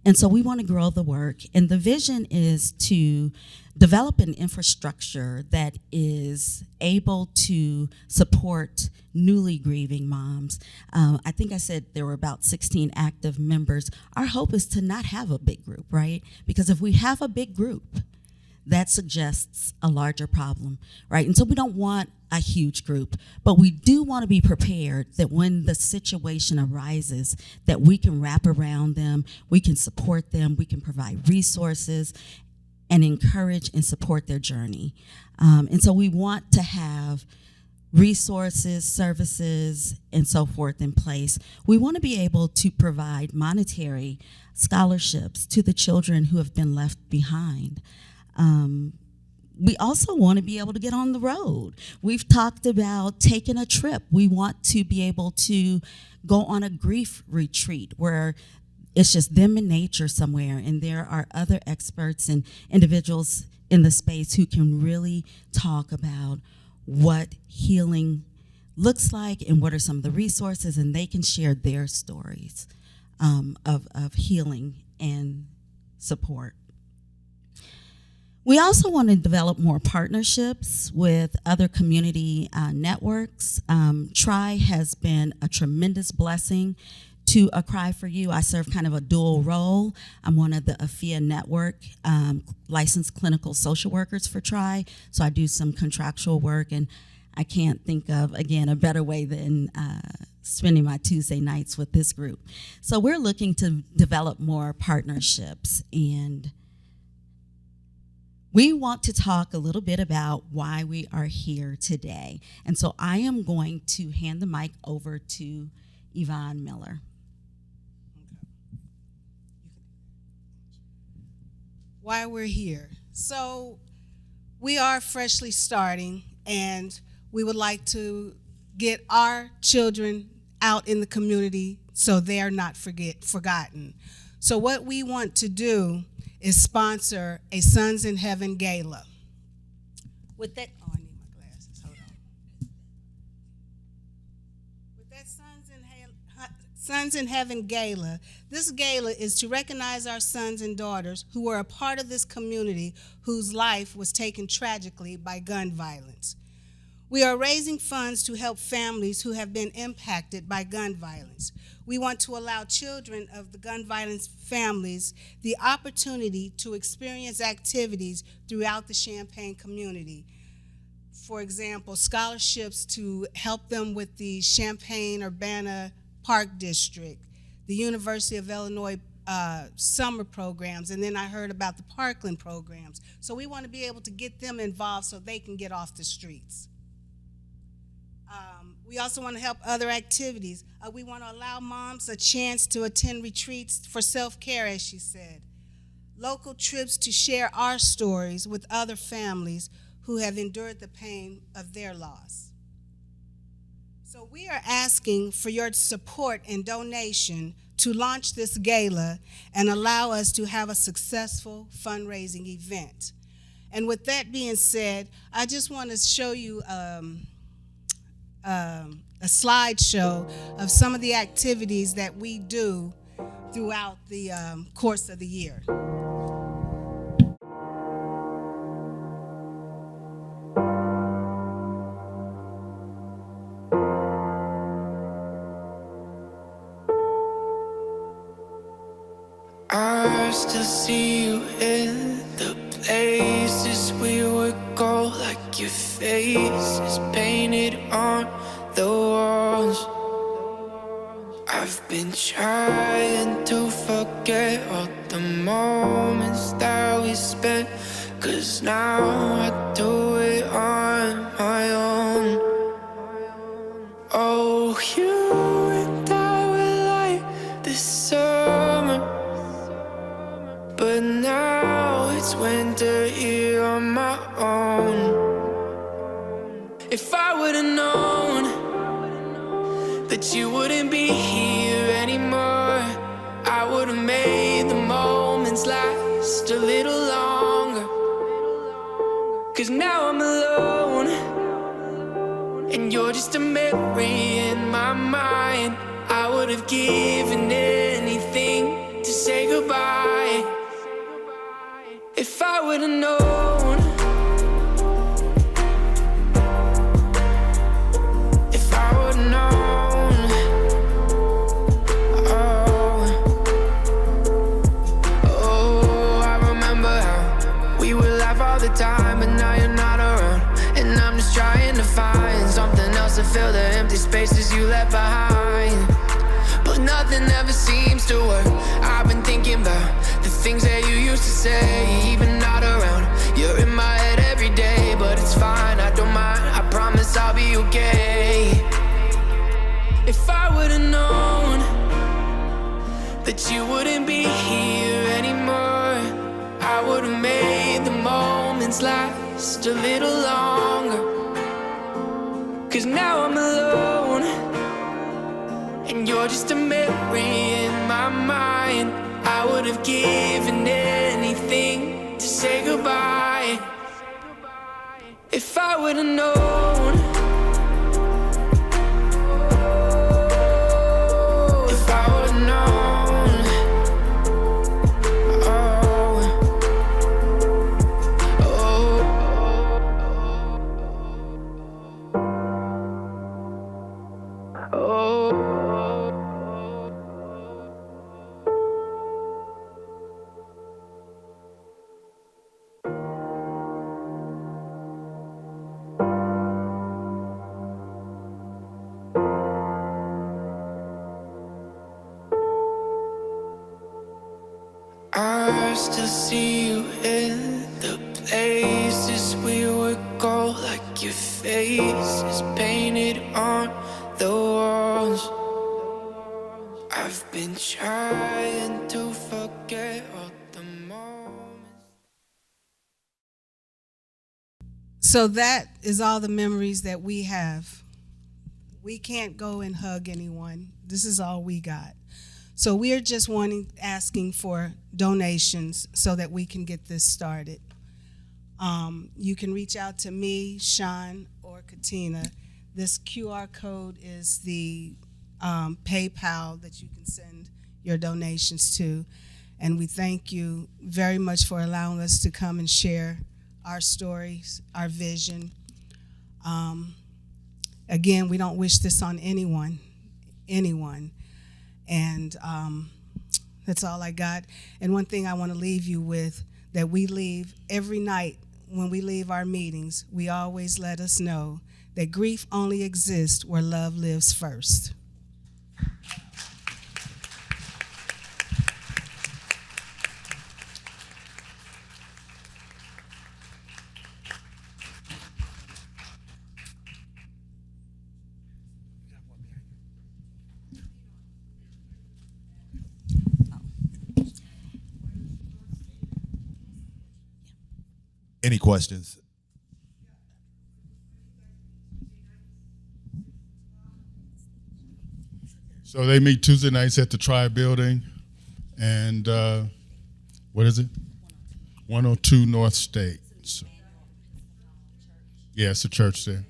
And so we want to grow the work. And the vision is to develop an infrastructure that is able to support newly grieving moms. I think I said there were about 16 active members. Our hope is to not have a big group, right? Because if we have a big group, that suggests a larger problem, right? And so we don't want a huge group, but we do want to be prepared that when the situation arises, that we can wrap around them, we can support them, we can provide resources and encourage and support their journey. And so we want to have resources, services, and so forth in place. We want to be able to provide monetary scholarships to the children who have been left behind. We also want to be able to get on the road. We've talked about taking a trip. We want to be able to go on a grief retreat where it's just them in nature somewhere, and there are other experts and individuals in the space who can really talk about what healing looks like and what are some of the resources, and they can share their stories of healing and support. We also want to develop more partnerships with other community networks. TRI has been a tremendous blessing to A Cry for You. I serve kind of a dual role. I'm one of the AFIA network licensed clinical social workers for TRI, so I do some contractual work, and I can't think of, again, a better way than spending my Tuesday nights with this group. So we're looking to develop more partnerships, and we want to talk a little bit about why we are here today. And so I am going to hand the mic over to Yvonne Miller. Why we're here. So we are freshly starting, and we would like to get our children out in the community so they are not forgotten. So what we want to do is sponsor a Sons in Heaven gala. With that, oh, I need my glasses, hold on. With that Sons in Heaven gala, this gala is to recognize our sons and daughters who are a part of this community whose life was taken tragically by gun violence. We are raising funds to help families who have been impacted by gun violence. We want to allow children of the gun violence families the opportunity to experience activities throughout the Champaign community. For example, scholarships to help them with the Champaign-Urbana Park District, the University of Illinois summer programs, and then I heard about the Parkland programs. So we want to be able to get them involved so they can get off the streets. We also want to help other activities. We want to allow moms a chance to attend retreats for self-care, as she said. Local trips to share our stories with other families who have endured the pain of their loss. So we are asking for your support and donation to launch this gala and allow us to have a successful fundraising event. And with that being said, I just want to show you a slideshow of some of the activities that we do throughout the course of the year. I still see you in the places we would go, like your face is painted on the walls. I've been trying to forget all the moments that we spent, 'cause now I do it on my own. Oh, you and I were like this summer, but now it's winter here on my own. If I would've known that you wouldn't be here anymore, I would've made the moments last a little longer. 'Cause now I'm alone, and you're just a memory in my mind. I would've given anything to say goodbye. If I would've known, if I would've known, oh, I remember how we would laugh all the time, but now you're not around, and I'm just trying to find something else to fill the empty spaces you left behind. But nothing ever seems to work. I've been thinking about the things that you used to say, even not around. You're in my head every day, but it's fine, I don't mind. I promise I'll be okay. that you wouldn't be here anymore. I would've made the moments last a little longer. 'Cause now I'm alone, and you're just a memory in my mind. I would've given anything to say goodbye. If I would've known, if I would've known, oh, oh, I still see you in the places we would go, like your face is painted on the walls. I've been trying to forget all the moments. So that is all the memories that we have. We can't go and hug anyone. This is all we got. So we are just asking for donations so that we can get this started. You can reach out to me, Sean, or Katina. This QR code is the PayPal that you can send your donations to. And we thank you very much for allowing us to come and share our stories, our vision. Again, we don't wish this on anyone. And that's all I got. And one thing I want to leave you with, that we leave every night when we leave our meetings, we always let us know that grief only exists where love lives first. Any questions? So they meet Tuesday nights at the Tribe Building, and what is it? 102 North State. So, yeah, it's a church there.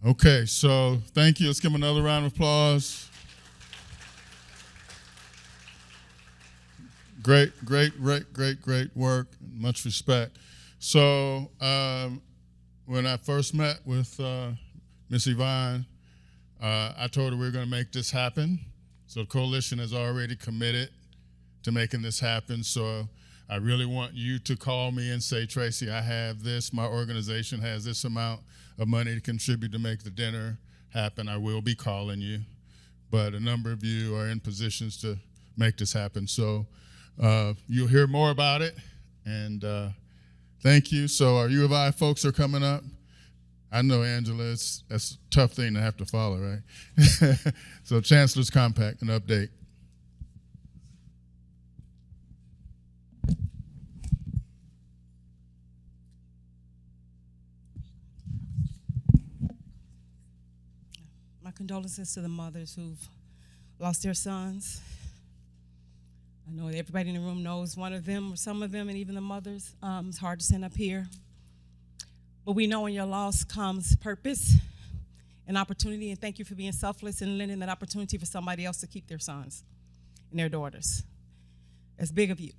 Okay, so thank you. Let's give them another round of applause. Great work. Much respect. So when I first met with Miss Yvonne, I told her we were going to make this happen. So the coalition is already committed to making this happen. So I really want you to call me and say, Tracy, I have this. My organization has this amount of money to contribute to make the dinner happen. I will be calling you. But a number of you are in positions to make this happen. So you'll hear more about it, and thank you. So our U of I folks are coming up. I know, Angela, that's a tough thing to have to follow, right? So Chancellor's Compact, an update. My condolences to the mothers who've lost their sons. I know everybody in the room knows one of them or some of them, and even the mothers. It's hard to stand up here. But we know in your loss comes purpose and opportunity, and thank you for being selfless and lending that opportunity for somebody else to keep their sons and their daughters. That's big of you.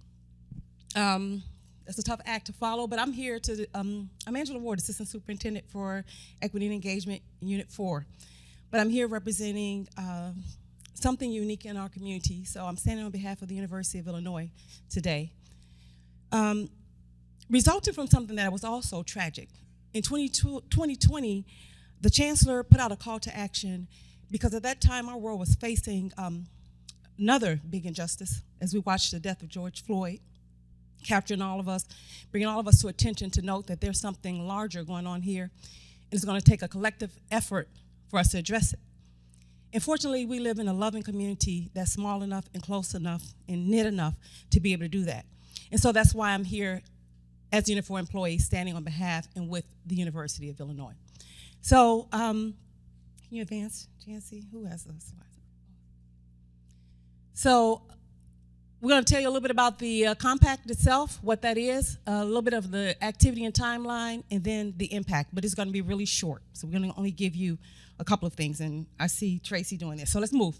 It's a tough act to follow, but I'm here to, I'm Angela Ward, Assistant Superintendent for Equity and Engagement, Unit 4. But I'm here representing something unique in our community, so I'm standing on behalf of the University of Illinois today. Resulting from something that was also tragic. In 2020, the Chancellor put out a call to action because at that time our world was facing another big injustice as we watched the death of George Floyd, capturing all of us, bringing all of us to attention to note that there's something larger going on here, and it's going to take a collective effort for us to address it. And fortunately, we live in a loving community that's small enough and close enough and knit enough to be able to do that. And so that's why I'm here as a Unit 4 employee standing on behalf and with the University of Illinois. So, can you advance, Jancy? Who has those slides? So, we're going to tell you a little bit about the compact itself, what that is, a little bit of the activity and timeline, and then the impact. But it's going to be really short. So we're going to only give you a couple of things. And I see Tracy doing this. So let's move.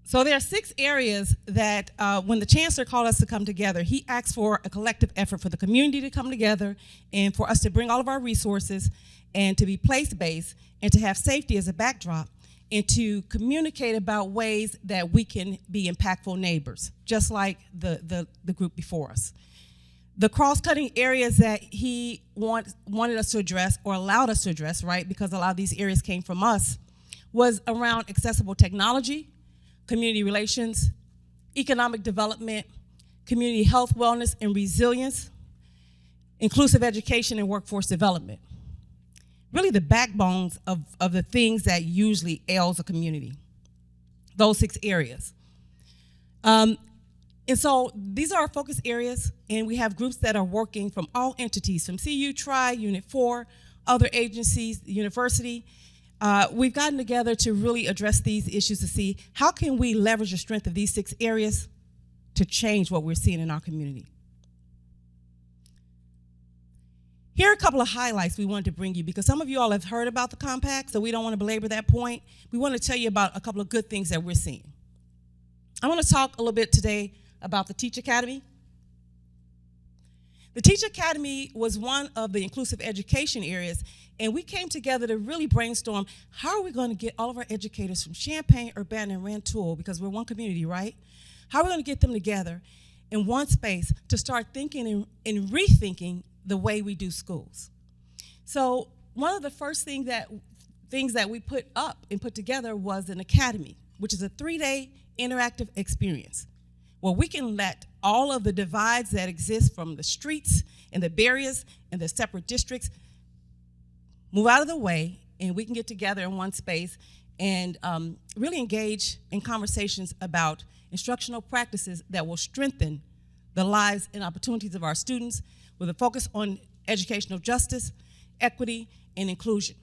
So there are 6 areas that when the chancellor called us to come together, he asked for a collective effort for the community to come together and for us to bring all of our resources and to be place-based and to have safety as a backdrop, and to communicate about ways that we can be impactful neighbors, just like the group before us. The cross-cutting areas that he wanted us to address, or allowed us to address, right, because a lot of these areas came from us, was around accessible technology, community relations, economic development, community health, wellness, and resilience, inclusive education, and workforce development. Really the backbones of the things that usually ails a community, those 6 areas. And so these are our focus areas, and we have groups that are working from all entities, from CU, TRI, Unit 4, other agencies, the university. We've gotten together to really address these issues to see how can we leverage the strength of these 6 areas to change what we're seeing in our community. Here are a couple of highlights we wanted to bring you, because some of you all have heard about the compact, so we don't want to belabor that point. We want to tell you about a couple of good things that we're seeing. I want to talk a little bit today about the Teach Academy. The Teach Academy was one of the inclusive education areas, and we came together to really brainstorm how are we going to get all of our educators from Champaign, Urbana, and Rantoul, because we're one community, right? How are we going to get them together in one space to start thinking and rethinking the way we do schools? So one of the first things that we put up and put together was an academy, which is a 3-day interactive experience where we can let all of the divides that exist from the streets and the barriers and the separate districts move out of the way, and we can get together in one space and really engage in conversations about instructional practices that will strengthen the lives and opportunities of our students, with a focus on educational justice, equity, and inclusion.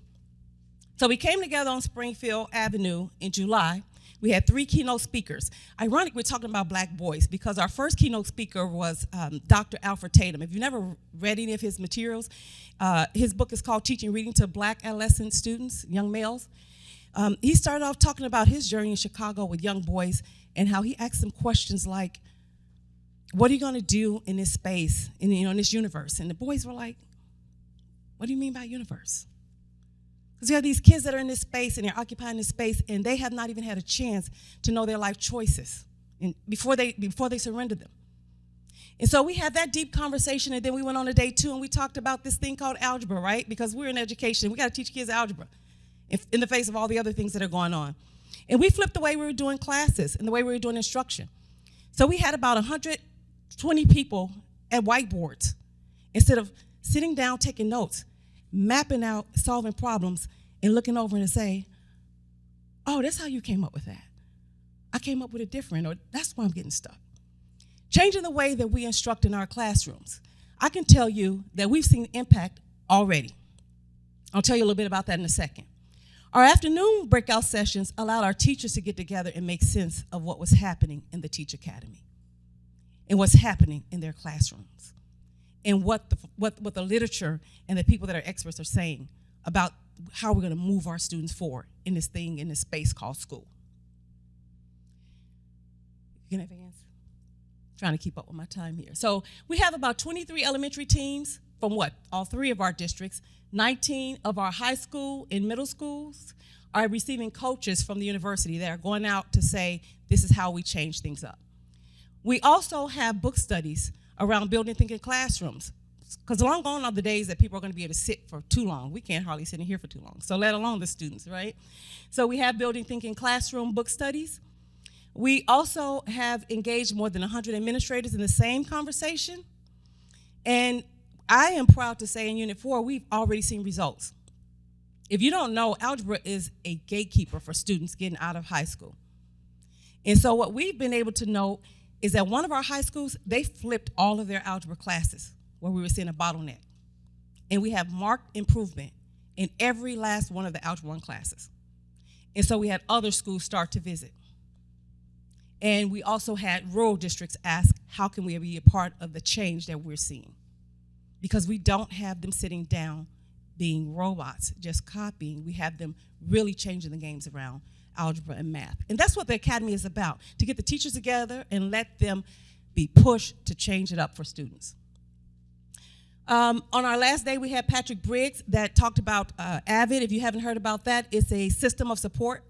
So we came together on Springfield Avenue in July. We had 3 keynote speakers. Ironic, we're talking about Black boys, because our first keynote speaker was Dr. Alfred Tatum. If you've never read any of his materials, his book is called Teaching Reading to Black Adolescent Students, Young Males. He started off talking about his journey in Chicago with young boys and how he asked them questions like, what are you going to do in this space, in this universe? And the boys were like, what do you mean by universe? Because you have these kids that are in this space and they're occupying this space, and they have not even had a chance to know their life choices before they surrender them. And so we had that deep conversation, and then we went on to day 2, and we talked about this thing called algebra, right? Because we're in education, we got to teach kids algebra in the face of all the other things that are going on. And we flipped the way we were doing classes and the way we were doing instruction. So we had about 120 people at whiteboards. Instead of sitting down, taking notes, mapping out, solving problems, and looking over and say, oh, that's how you came up with that. I came up with it different, or that's why I'm getting stuck. Changing the way that we instruct in our classrooms. I can tell you that we've seen impact already. I'll tell you a little bit about that in a second. Our afternoon breakout sessions allowed our teachers to get together and make sense of what was happening in the Teach Academy and what's happening in their classrooms, and what the literature and the people that are experts are saying about how we're going to move our students forward in this space called school. You can advance? Trying to keep up with my time here. So we have about 23 elementary teams from all 3 of our districts. 19 of our high school and middle schools are receiving coaches from the university that are going out to say, this is how we change things up. We also have book studies around building thinking classrooms, because long gone are the days that people are going to be able to sit for too long. We can't hardly sit in here for too long, so let alone the students, right? So we have building thinking classroom book studies. We also have engaged more than 100 administrators in the same conversation, and I am proud to say in Unit 4, we've already seen results. If you don't know, algebra is a gatekeeper for students getting out of high school. And so what we've been able to know is that one of our high schools, they flipped all of their algebra classes where we were seeing a bottleneck. And we have marked improvement in every last one of the Algebra 1 classes. And so we had other schools start to visit. And we also had rural districts ask, how can we be a part of the change that we're seeing? Because we don't have them sitting down being robots, just copying. We have them really changing the games around algebra and math. And that's what the Academy is about, to get the teachers together and let them be pushed to change it up for students. On our last day, we had Patrick Briggs that talked about AVID. If you haven't heard about that, it's a system of support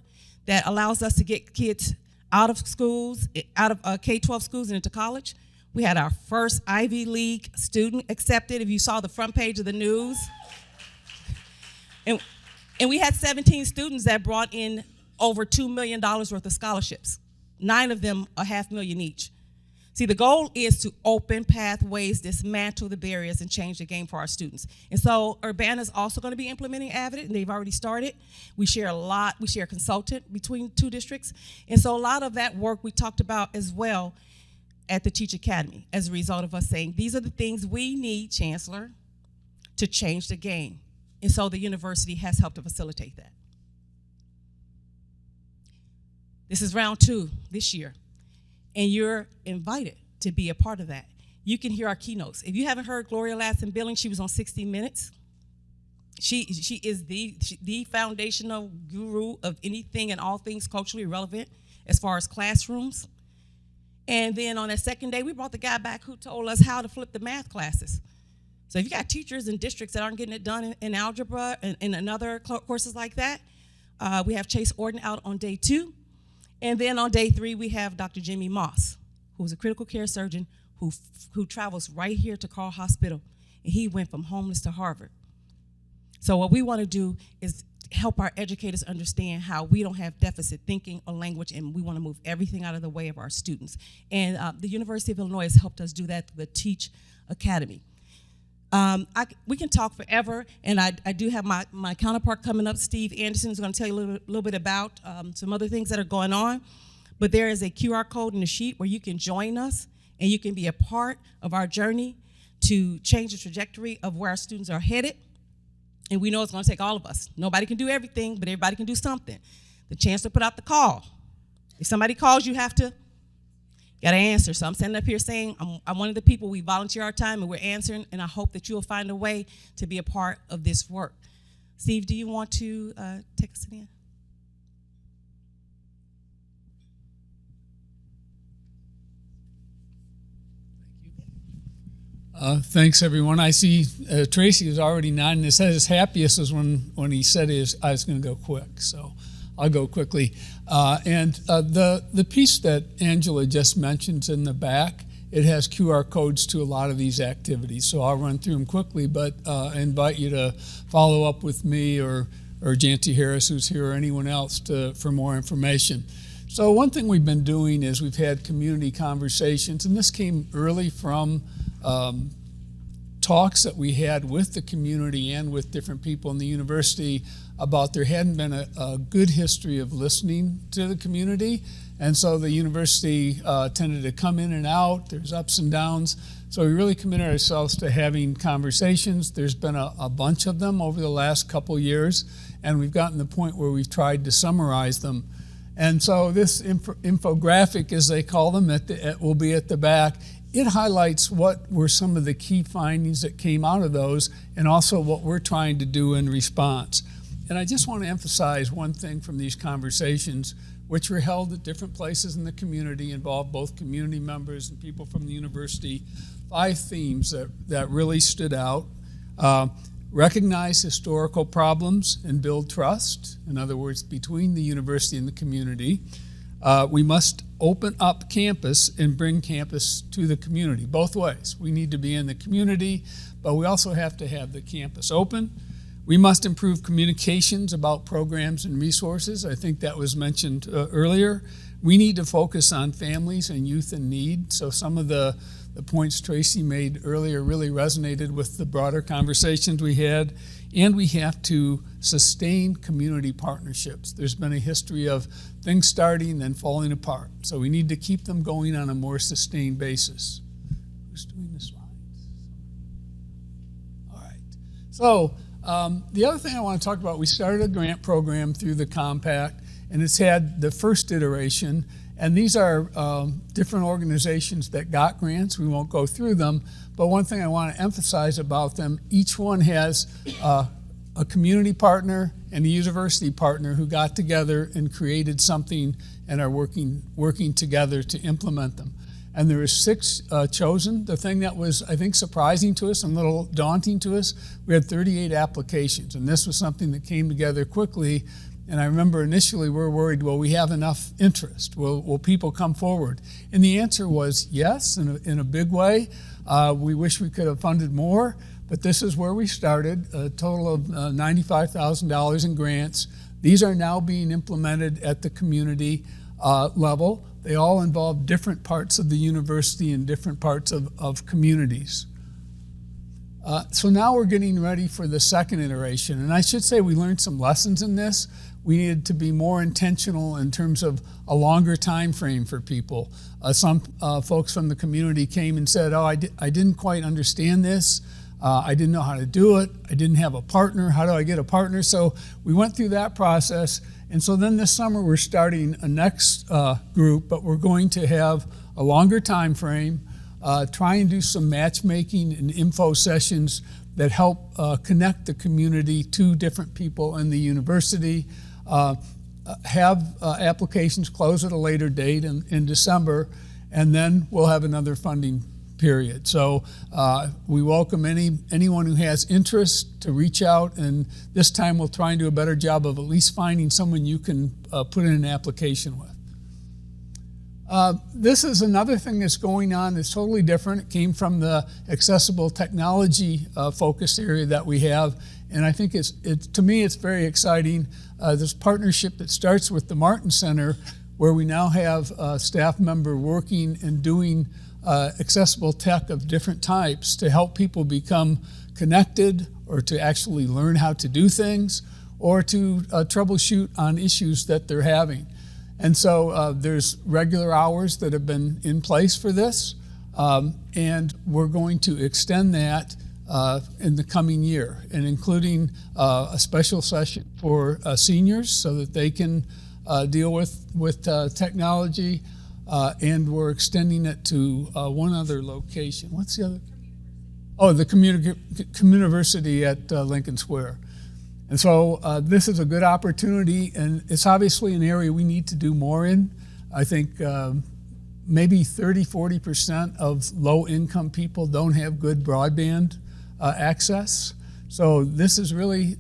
that allows us to get kids out of schools, out of K-12 schools and into college. We had our first Ivy League student accepted, if you saw the front page of the news. And we had 17 students that brought in over $2 million worth of scholarships, 9 of them $500,000 each. See, the goal is to open pathways, dismantle the barriers, and change the game for our students. And so Urbana is also going to be implementing AVID, and they've already started. We share a lot. We share a consultant between 2 districts. And so a lot of that work we talked about as well at the Teach Academy as a result of us saying, these are the things we need, Chancellor, to change the game. And so the university has helped to facilitate that. This is round 2 this year. And you're invited to be a part of that. You can hear our keynotes. If you haven't heard Gloria Ladson-Billings, she was on 60 Minutes. She is the foundational guru of anything and all things culturally relevant as far as classrooms. And then on that second day, we brought the guy back who told us how to flip the math classes. So if you got teachers in districts that aren't getting it done in algebra and other courses like that, we have Chase Orton out on day 2. And then on day 3, we have Dr. Jimmy Moss, who's a critical care surgeon who travels right here to Carl Hospital. And he went from homeless to Harvard. So what we want to do is help our educators understand how we don't have deficit thinking or language, and we want to move everything out of the way of our students. And the University of Illinois has helped us do that through the Teach Academy. We can talk forever, and I do have my counterpart coming up, Steve Anderson, is going to tell you a little bit about some other things that are going on. But there is a QR code in the sheet where you can join us, and you can be a part of our journey to change the trajectory of where our students are headed. And we know it's going to take all of us. Nobody can do everything, but everybody can do something. The chancellor put out the call. If somebody calls, you have to got to answer. So I'm standing up here saying I'm one of the people, we volunteer our time and we're answering, and I hope that you'll find a way to be a part of this work. Steve, do you want to take us in? Thanks, everyone. I see Tracy is already nodding his head. His happiest was when he said I was going to go quick. So I'll go quickly. And the piece that Angela just mentioned in the back, it has QR codes to a lot of these activities. So I'll run through them quickly, but I invite you to follow up with me or Janty Harris, who's here, or anyone else for more information. So one thing we've been doing is we've had community conversations, and this came early from talks that we had with the community and with different people in the university about there hadn't been a good history of listening to the community. And so the university tended to come in and out. There's ups and downs. So we really committed ourselves to having conversations. There's been a bunch of them over the last couple years, and we've gotten to the point where we've tried to summarize them. And so this infographic, as they call them, will be at the back. It highlights what were some of the key findings that came out of those, and also what we're trying to do in response. And I just want to emphasize one thing from these conversations, which were held at different places in the community, involved both community members and people from the university. 5 themes that really stood out. Recognize historical problems and build trust. In other words, between the university and the community. We must open up campus and bring campus to the community, both ways. We need to be in the community, but we also have to have the campus open. We must improve communications about programs and resources. I think that was mentioned earlier. We need to focus on families and youth in need. So some of the the points Tracy made earlier really resonated with the broader conversations we had. And we have to sustain community partnerships. There's been a history of things starting and falling apart. So we need to keep them going on a more sustained basis. Who's doing the slides? All right. So the other thing I want to talk about, we started a grant program through the Compact, and it's had the first iteration. And these are different organizations that got grants. We won't go through them, but one thing I want to emphasize about them, each one has a community partner and a university partner who got together and created something and are working together to implement them. And there were 6 chosen. The thing that was, I think, surprising to us and a little daunting to us, we had 38 applications, and this was something that came together quickly. And I remember initially we were worried, will we have enough interest? Will people come forward? And the answer was yes, in a big way. We wish we could have funded more, but this is where we started, a total of $95,000 in grants. These are now being implemented at the community level. They all involve different parts of the university and different parts of communities. So now we're getting ready for the second iteration. And I should say we learned some lessons in this. We needed to be more intentional in terms of a longer time frame for people. Some folks from the community came and said, oh, I didn't quite understand this. I didn't know how to do it. I didn't have a partner. How do I get a partner? So we went through that process. And so then this summer we're starting a next group, but we're going to have a longer time frame, try and do some matchmaking and info sessions that help connect the community to different people in the university, have applications close at a later date in December, and then we'll have another funding period. So we welcome anyone who has interest to reach out, and this time we'll try and do a better job of at least finding someone you can put in an application with. This is another thing that's going on that's totally different. It came from the accessible technology focus area that we have, and I think to me it's very exciting. This partnership that starts with the Martin Center, where we now have a staff member working and doing accessible tech of different types to help people become connected or to actually learn how to do things or to troubleshoot on issues that they're having. And so there's regular hours that have been in place for this, and we're going to extend that in the coming year, and including a special session for seniors so that they can deal with technology, and we're extending it to one other location. What's the other? Oh, the Communiversity at Lincoln Square. And so this is a good opportunity, and it's obviously an area we need to do more in. I think maybe 30–40% of low-income people don't have good broadband access. So this is really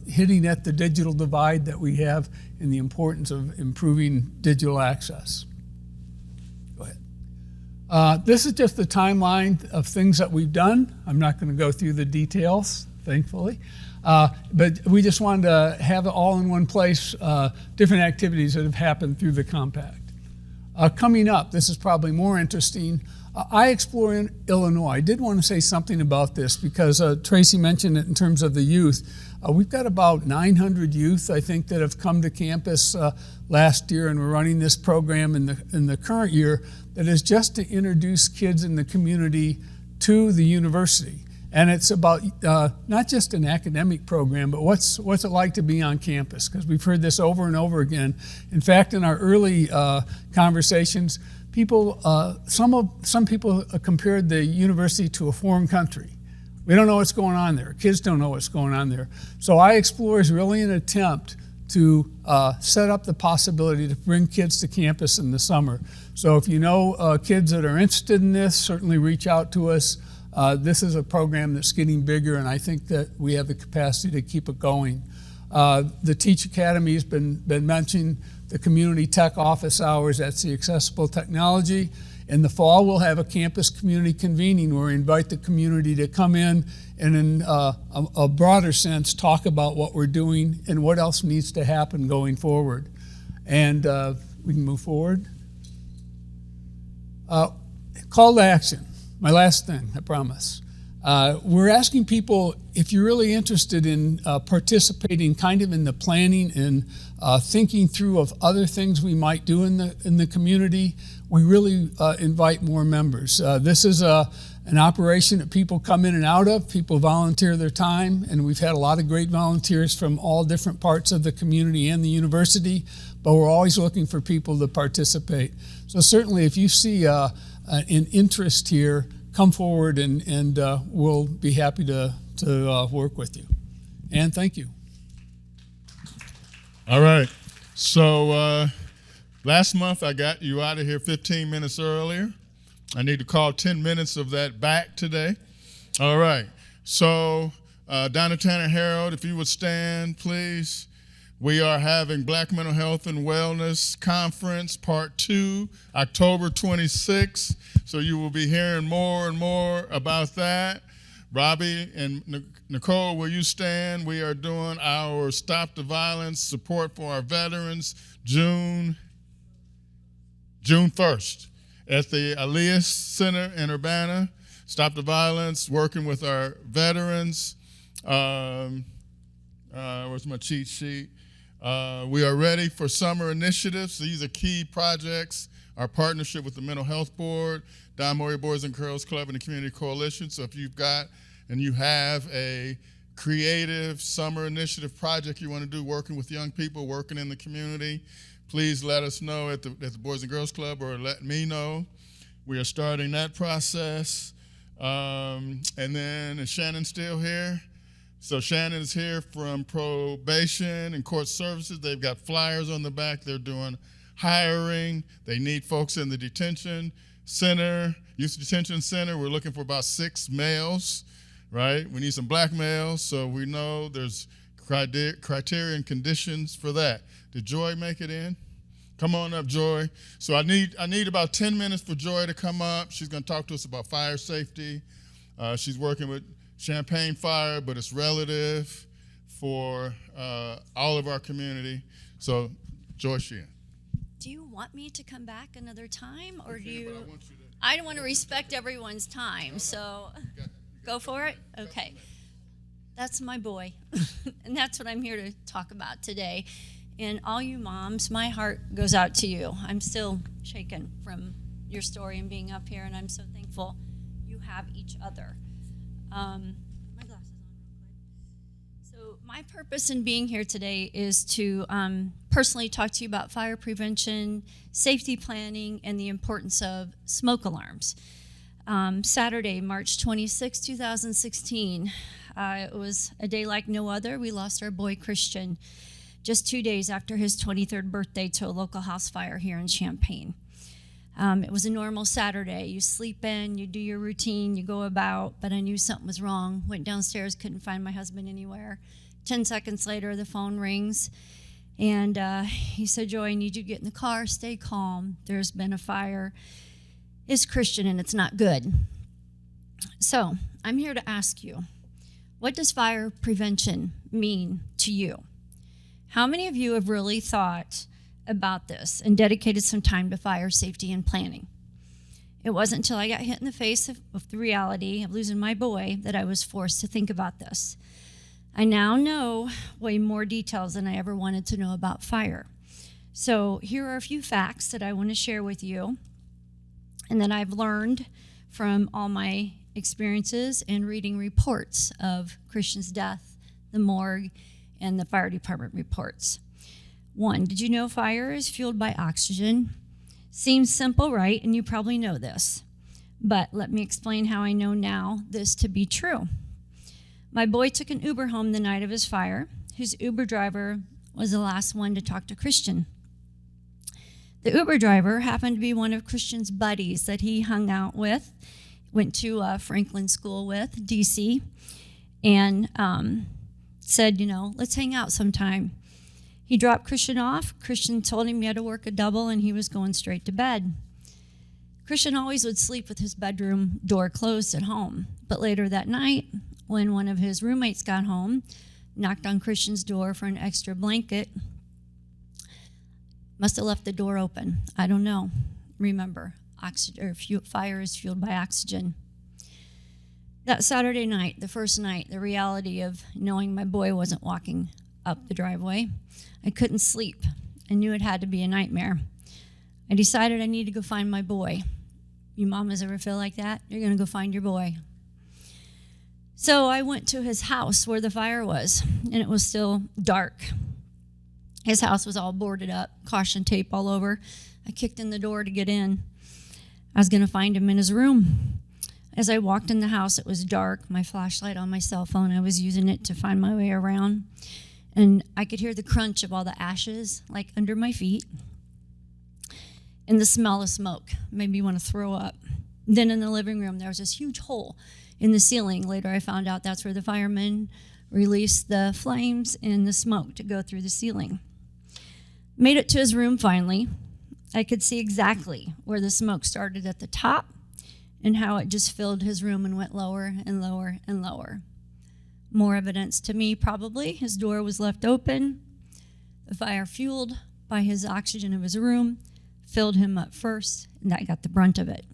hitting at the digital divide that we have and the importance of improving digital access. Go ahead. This is just the timeline of things that we've done. I'm not going to go through the details, thankfully. But we just wanted to have it all in one place, different activities that have happened through the Compact. Coming up, this is probably more interesting. I Explore in Illinois. I did want to say something about this because Tracy mentioned it in terms of the youth. We've got about 900 youth, I think, that have come to campus last year, and we're running this program in the current year that is just to introduce kids in the community to the university. And it's about not just an academic program, but what's it like to be on campus? Because we've heard this over and over again. In fact, in our early conversations, some people compared the university to a foreign country. We don't know what's going on there. Kids don't know what's going on there. So I Explore is really an attempt to set up the possibility to bring kids to campus in the summer. So if you know kids that are interested in this, certainly reach out to us. This is a program that's getting bigger, and I think that we have the capacity to keep it going. The Teach Academy has been mentioned, the community tech office hours, that's the accessible technology. In the fall, we'll have a campus community convening where we invite the community to come in and in a broader sense talk about what we're doing and what else needs to happen going forward. And we can move forward. Call to action. My last thing, I promise. We're asking people if you're really interested in participating kind of in the planning and thinking through of other things we might do in the community. We really invite more members. This is an operation that people come in and out of. People volunteer their time, and we've had a lot of great volunteers from all different parts of the community and the university, but we're always looking for people to participate. So certainly if you see an interest here, come forward and we'll be happy to work with you. And thank you. All right. So last month I got you out of here 15 minutes earlier. I need to call 10 minutes of that back today. All right. So Donna Tanner Herald, if you would stand, please. We are having Black Mental Health and Wellness Conference Part 2, October 26th. So you will be hearing more and more about that. Robbie and Nicole, will you stand? We are doing our Stop the Violence support for our veterans June 1st at the Elias Center in Urbana. Stop the Violence, working with our veterans. Where's my cheat sheet? We are ready for summer initiatives. These are key projects. Our partnership with the Mental Health Board, Don Moria Boys and Girls Club, and the Community Coalition. So if you've got and you have a creative summer initiative project you want to do, working with young people, working in the community, please let us know at the Boys and Girls Club or let me know. We are starting that process. And then is Shannon still here? So Shannon is here from Probation and Court Services. They've got flyers on the back. They're doing hiring. They need folks in the detention center, youth detention center. We're looking for about 6 males, right? We need some black males, so we know there's criteria and conditions for that. Did Joy make it in? Come on up, Joy. So I need about 10 minutes for Joy to come up. She's going to talk to us about fire safety. She's working with Champaign Fire, but it's relative for all of our community. So, Joy Sheehan. Do you want me to come back another time, or do you? I want to respect everyone's time, so go for it. Okay, that's my boy, and that's what I'm here to talk about today. And all you moms, my heart goes out to you. I'm still shaken from your story and being up here, and I'm so thankful you have each other. My glasses on real quick. So my purpose in being here today is to personally talk to you about fire prevention, safety planning, and the importance of smoke alarms. Saturday, March 26, 2016, it was a day like no other. We lost our boy Christian just 2 days after his 23rd birthday to a local house fire here in Champaign. It was a normal Saturday. You sleep in, you do your routine, you go about, but I knew something was wrong. Went downstairs, couldn't find my husband anywhere. 10 seconds later, the phone rings, and he said, Joy, I need you to get in the car, stay calm. There's been a fire. It's Christian, and it's not good. So I'm here to ask you, what does fire prevention mean to you? How many of you have really thought about this and dedicated some time to fire safety and planning? It wasn't until I got hit in the face of the reality of losing my boy that I was forced to think about this. I now know way more details than I ever wanted to know about fire. So here are a few facts that I want to share with you and that I've learned from all my experiences and reading reports of Christian's death, the morgue, and the fire department reports. 1, did you know fire is fueled by oxygen? Seems simple, right? And you probably know this. But let me explain how I know now this to be true. My boy took an Uber home the night of his fire. His Uber driver was the last one to talk to Christian. The Uber driver happened to be one of Christian's buddies that he hung out with, went to Franklin School with, DC, and said, let's hang out sometime. He dropped Christian off. Christian told him he had to work a double and he was going straight to bed. Christian always would sleep with his bedroom door closed at home. But later that night, when one of his roommates got home, knocked on Christian's door for an extra blanket, must have left the door open. I don't know. Remember, fire is fueled by oxygen. That Saturday night, the first night, the reality of knowing my boy wasn't walking up the driveway, I couldn't sleep. I knew it had to be a nightmare. I decided I need to go find my boy. You mamas ever feel like that? You're going to go find your boy. So I went to his house where the fire was, and it was still dark. His house was all boarded up, caution tape all over. I kicked in the door to get in. I was going to find him in his room. As I walked in the house, it was dark. My flashlight on my cell phone, I was using it to find my way around. And I could hear the crunch of all the ashes, like under my feet, and the smell of smoke made me want to throw up. Then in the living room, there was this huge hole in the ceiling. Later, I found out that's where the firemen released the flames and the smoke to go through the ceiling. Made it to his room finally. I could see exactly where the smoke started at the top and how it just filled his room and went lower and lower and lower. More evidence to me, probably. His door was left open. The fire, fueled by his oxygen of his room, filled him up first, and that got the brunt of it.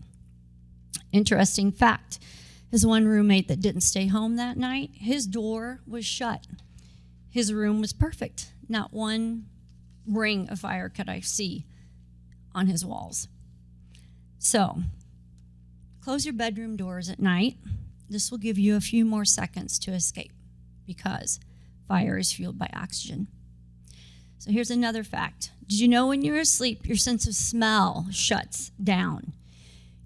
Interesting fact, his one roommate that didn't stay home that night, his door was shut. His room was perfect. Not one ring of fire could I see on his walls. So, close your bedroom doors at night. This will give you a few more seconds to escape because fire is fueled by oxygen. So here's another fact. Did you know when you're asleep, your sense of smell shuts down?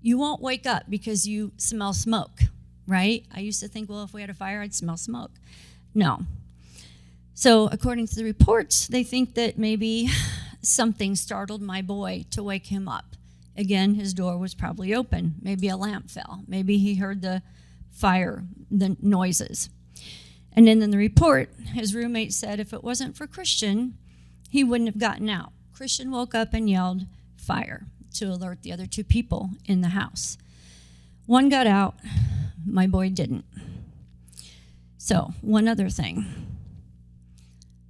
You won't wake up because you smell smoke, right? I used to think, well, if we had a fire, I'd smell smoke. No. So according to the reports, they think that maybe something startled my boy to wake him up. Again, his door was probably open. Maybe a lamp fell. Maybe he heard the fire, the noises. And then in the report, his roommate said if it wasn't for Christian, he wouldn't have gotten out. Christian woke up and yelled, "Fire," to alert the other two people in the house. One got out, my boy didn't. So, one other thing.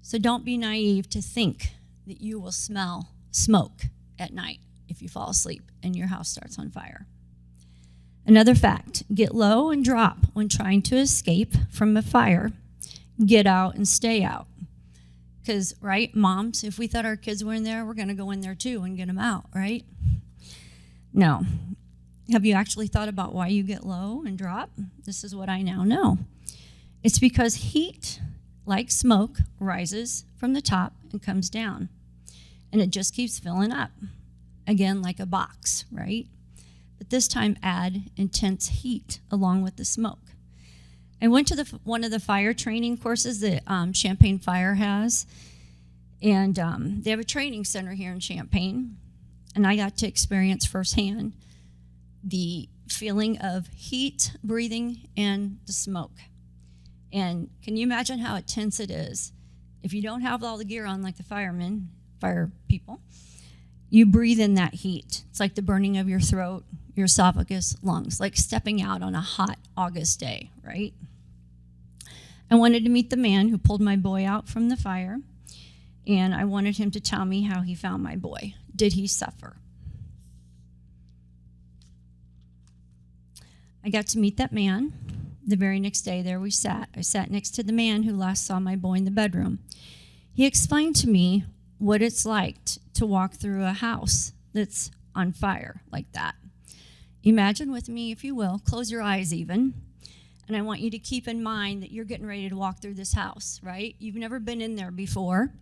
So don't be naive to think that you will smell smoke at night if you fall asleep and your house starts on fire. Another fact, get low and drop when trying to escape from a fire. Get out and stay out. Because, right, moms, if we thought our kids were in there, we're going to go in there too and get them out, right? No. Have you actually thought about why you get low and drop? This is what I now know. It's because heat, like smoke, rises from the top and comes down. And it just keeps filling up. Again, like a box, right? But this time add intense heat along with the smoke. I went to one of the fire training courses that Champaign Fire has, and they have a training center here in Champaign, and I got to experience firsthand the feeling of heat, breathing, and the smoke. And can you imagine how intense it is? If you don't have all the gear on like the firemen, fire people, you breathe in that heat. It's like the burning of your throat, your esophagus, lungs, like stepping out on a hot August day, right? I wanted to meet the man who pulled my boy out from the fire, and I wanted him to tell me how he found my boy. Did he suffer? I got to meet that man. The very next day there we sat. I sat next to the man who last saw my boy in the bedroom. He explained to me what it's like to walk through a house that's on fire like that. Imagine with me, if you will, close your eyes even, and I want you to keep in mind that you're getting ready to walk through this house, right? You've never been in there before.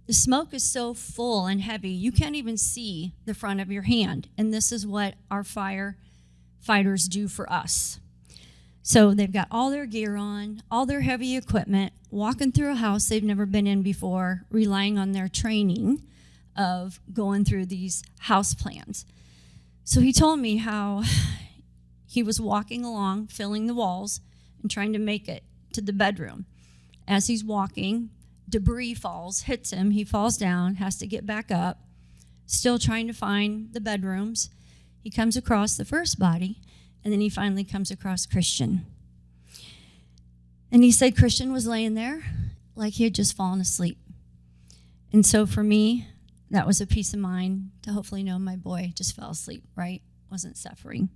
The smoke is so full and heavy, you can't even see the front of your hand, and this is what our firefighters do for us. So they've got all their gear on, all their heavy equipment, walking through a house they've never been in before, relying on their training of going through these house plans. So he told me how he was walking along, filling the walls, and trying to make it to the bedroom. As he's walking, debris falls, hits him, he falls down, has to get back up, still trying to find the bedrooms. He comes across the first body, and then he finally comes across Christian. And he said Christian was laying there like he had just fallen asleep. And so for me, that was a peace of mind to hopefully know my boy just fell asleep, right? Wasn't suffering.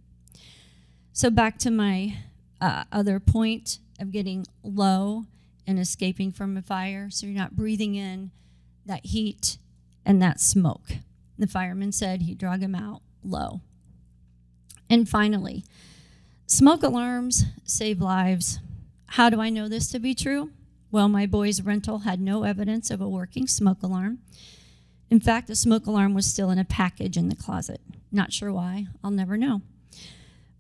So back to my other point of getting low and escaping from a fire, so you're not breathing in that heat and that smoke. The fireman said he drug him out low. And finally, smoke alarms save lives. How do I know this to be true? Well, my boy's rental had no evidence of a working smoke alarm. In fact, the smoke alarm was still in a package in the closet. Not sure why. I'll never know.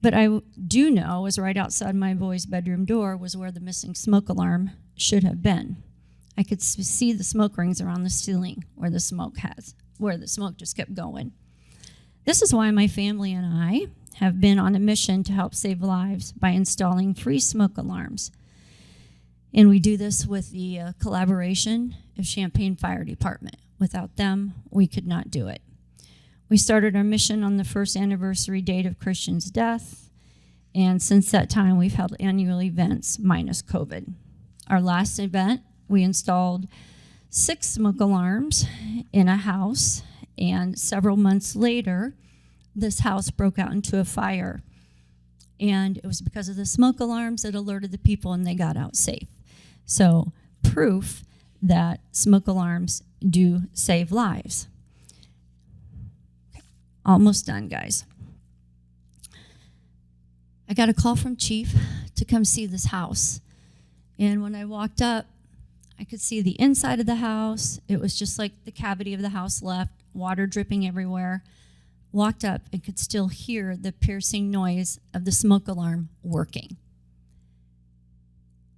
But I do know is right outside my boy's bedroom door was where the missing smoke alarm should have been. I could see the smoke rings around the ceiling where the smoke just kept going. This is why my family and I have been on a mission to help save lives by installing free smoke alarms. And we do this with the collaboration of Champaign Fire Department. Without them, we could not do it. We started our mission on the first anniversary date of Christian's death, and since that time, we've held annual events minus COVID. Our last event, we installed 6 smoke alarms in a house, and several months later, this house broke out into a fire. And it was because of the smoke alarms that alerted the people and they got out safe. So, proof that smoke alarms do save lives. Okay, almost done, guys. I got a call from Chief to come see this house. And when I walked up, I could see the inside of the house. It was just like the cavity of the house left, water dripping everywhere. Walked up and could still hear the piercing noise of the smoke alarm working.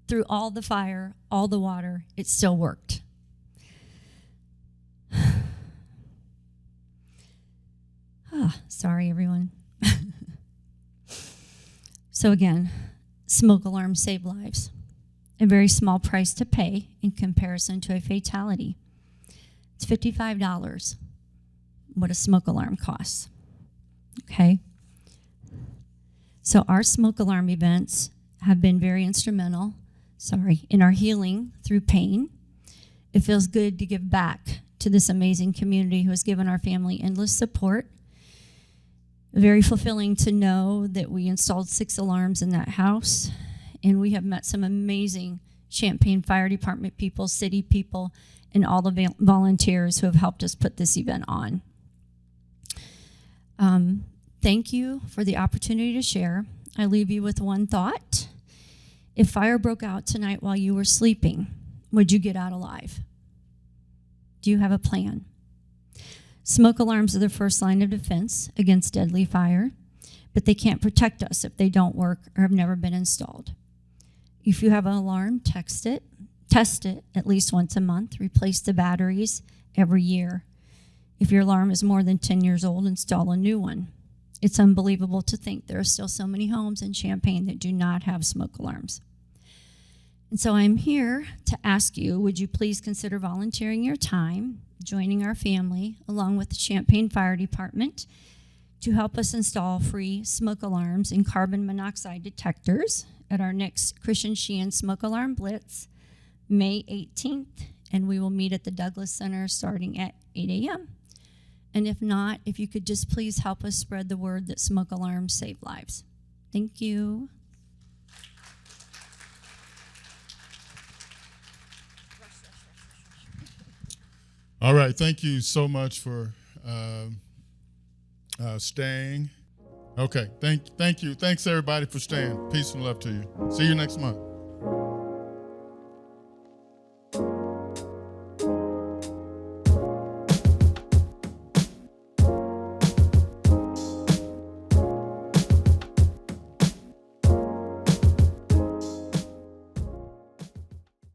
Through all the fire, all the water, it still worked. Sorry, everyone. So again, smoke alarms save lives. A very small price to pay in comparison to a fatality. It's $55. What a smoke alarm costs. Okay? So our smoke alarm events have been very instrumental, in our healing through pain. It feels good to give back to this amazing community who has given our family endless support. Very fulfilling to know that we installed 6 alarms in that house, and we have met some amazing Champaign Fire Department people, city people, and all the volunteers who have helped us put this event on. Thank you for the opportunity to share. I leave you with one thought. If fire broke out tonight while you were sleeping, would you get out alive? Do you have a plan? Smoke alarms are the first line of defense against deadly fire, but they can't protect us if they don't work or have never been installed. If you have an alarm, test it at least once a month, replace the batteries every year. If your alarm is more than 10 years old, install a new one. It's unbelievable to think there are still so many homes in Champaign that do not have smoke alarms. And so I'm here to ask you, would you please consider volunteering your time, joining our family, along with the Champaign Fire Department, to help us install free smoke alarms and carbon monoxide detectors at our next Christian Sheehan Smoke Alarm Blitz, May 18th, and we will meet at the Douglas Center starting at 8 a.m. And if not, if you could just please help us spread the word that smoke alarms save lives. Thank you. All right, thank you so much for staying. Okay, thank you. Thanks everybody for staying. Peace and love to you. See you next month.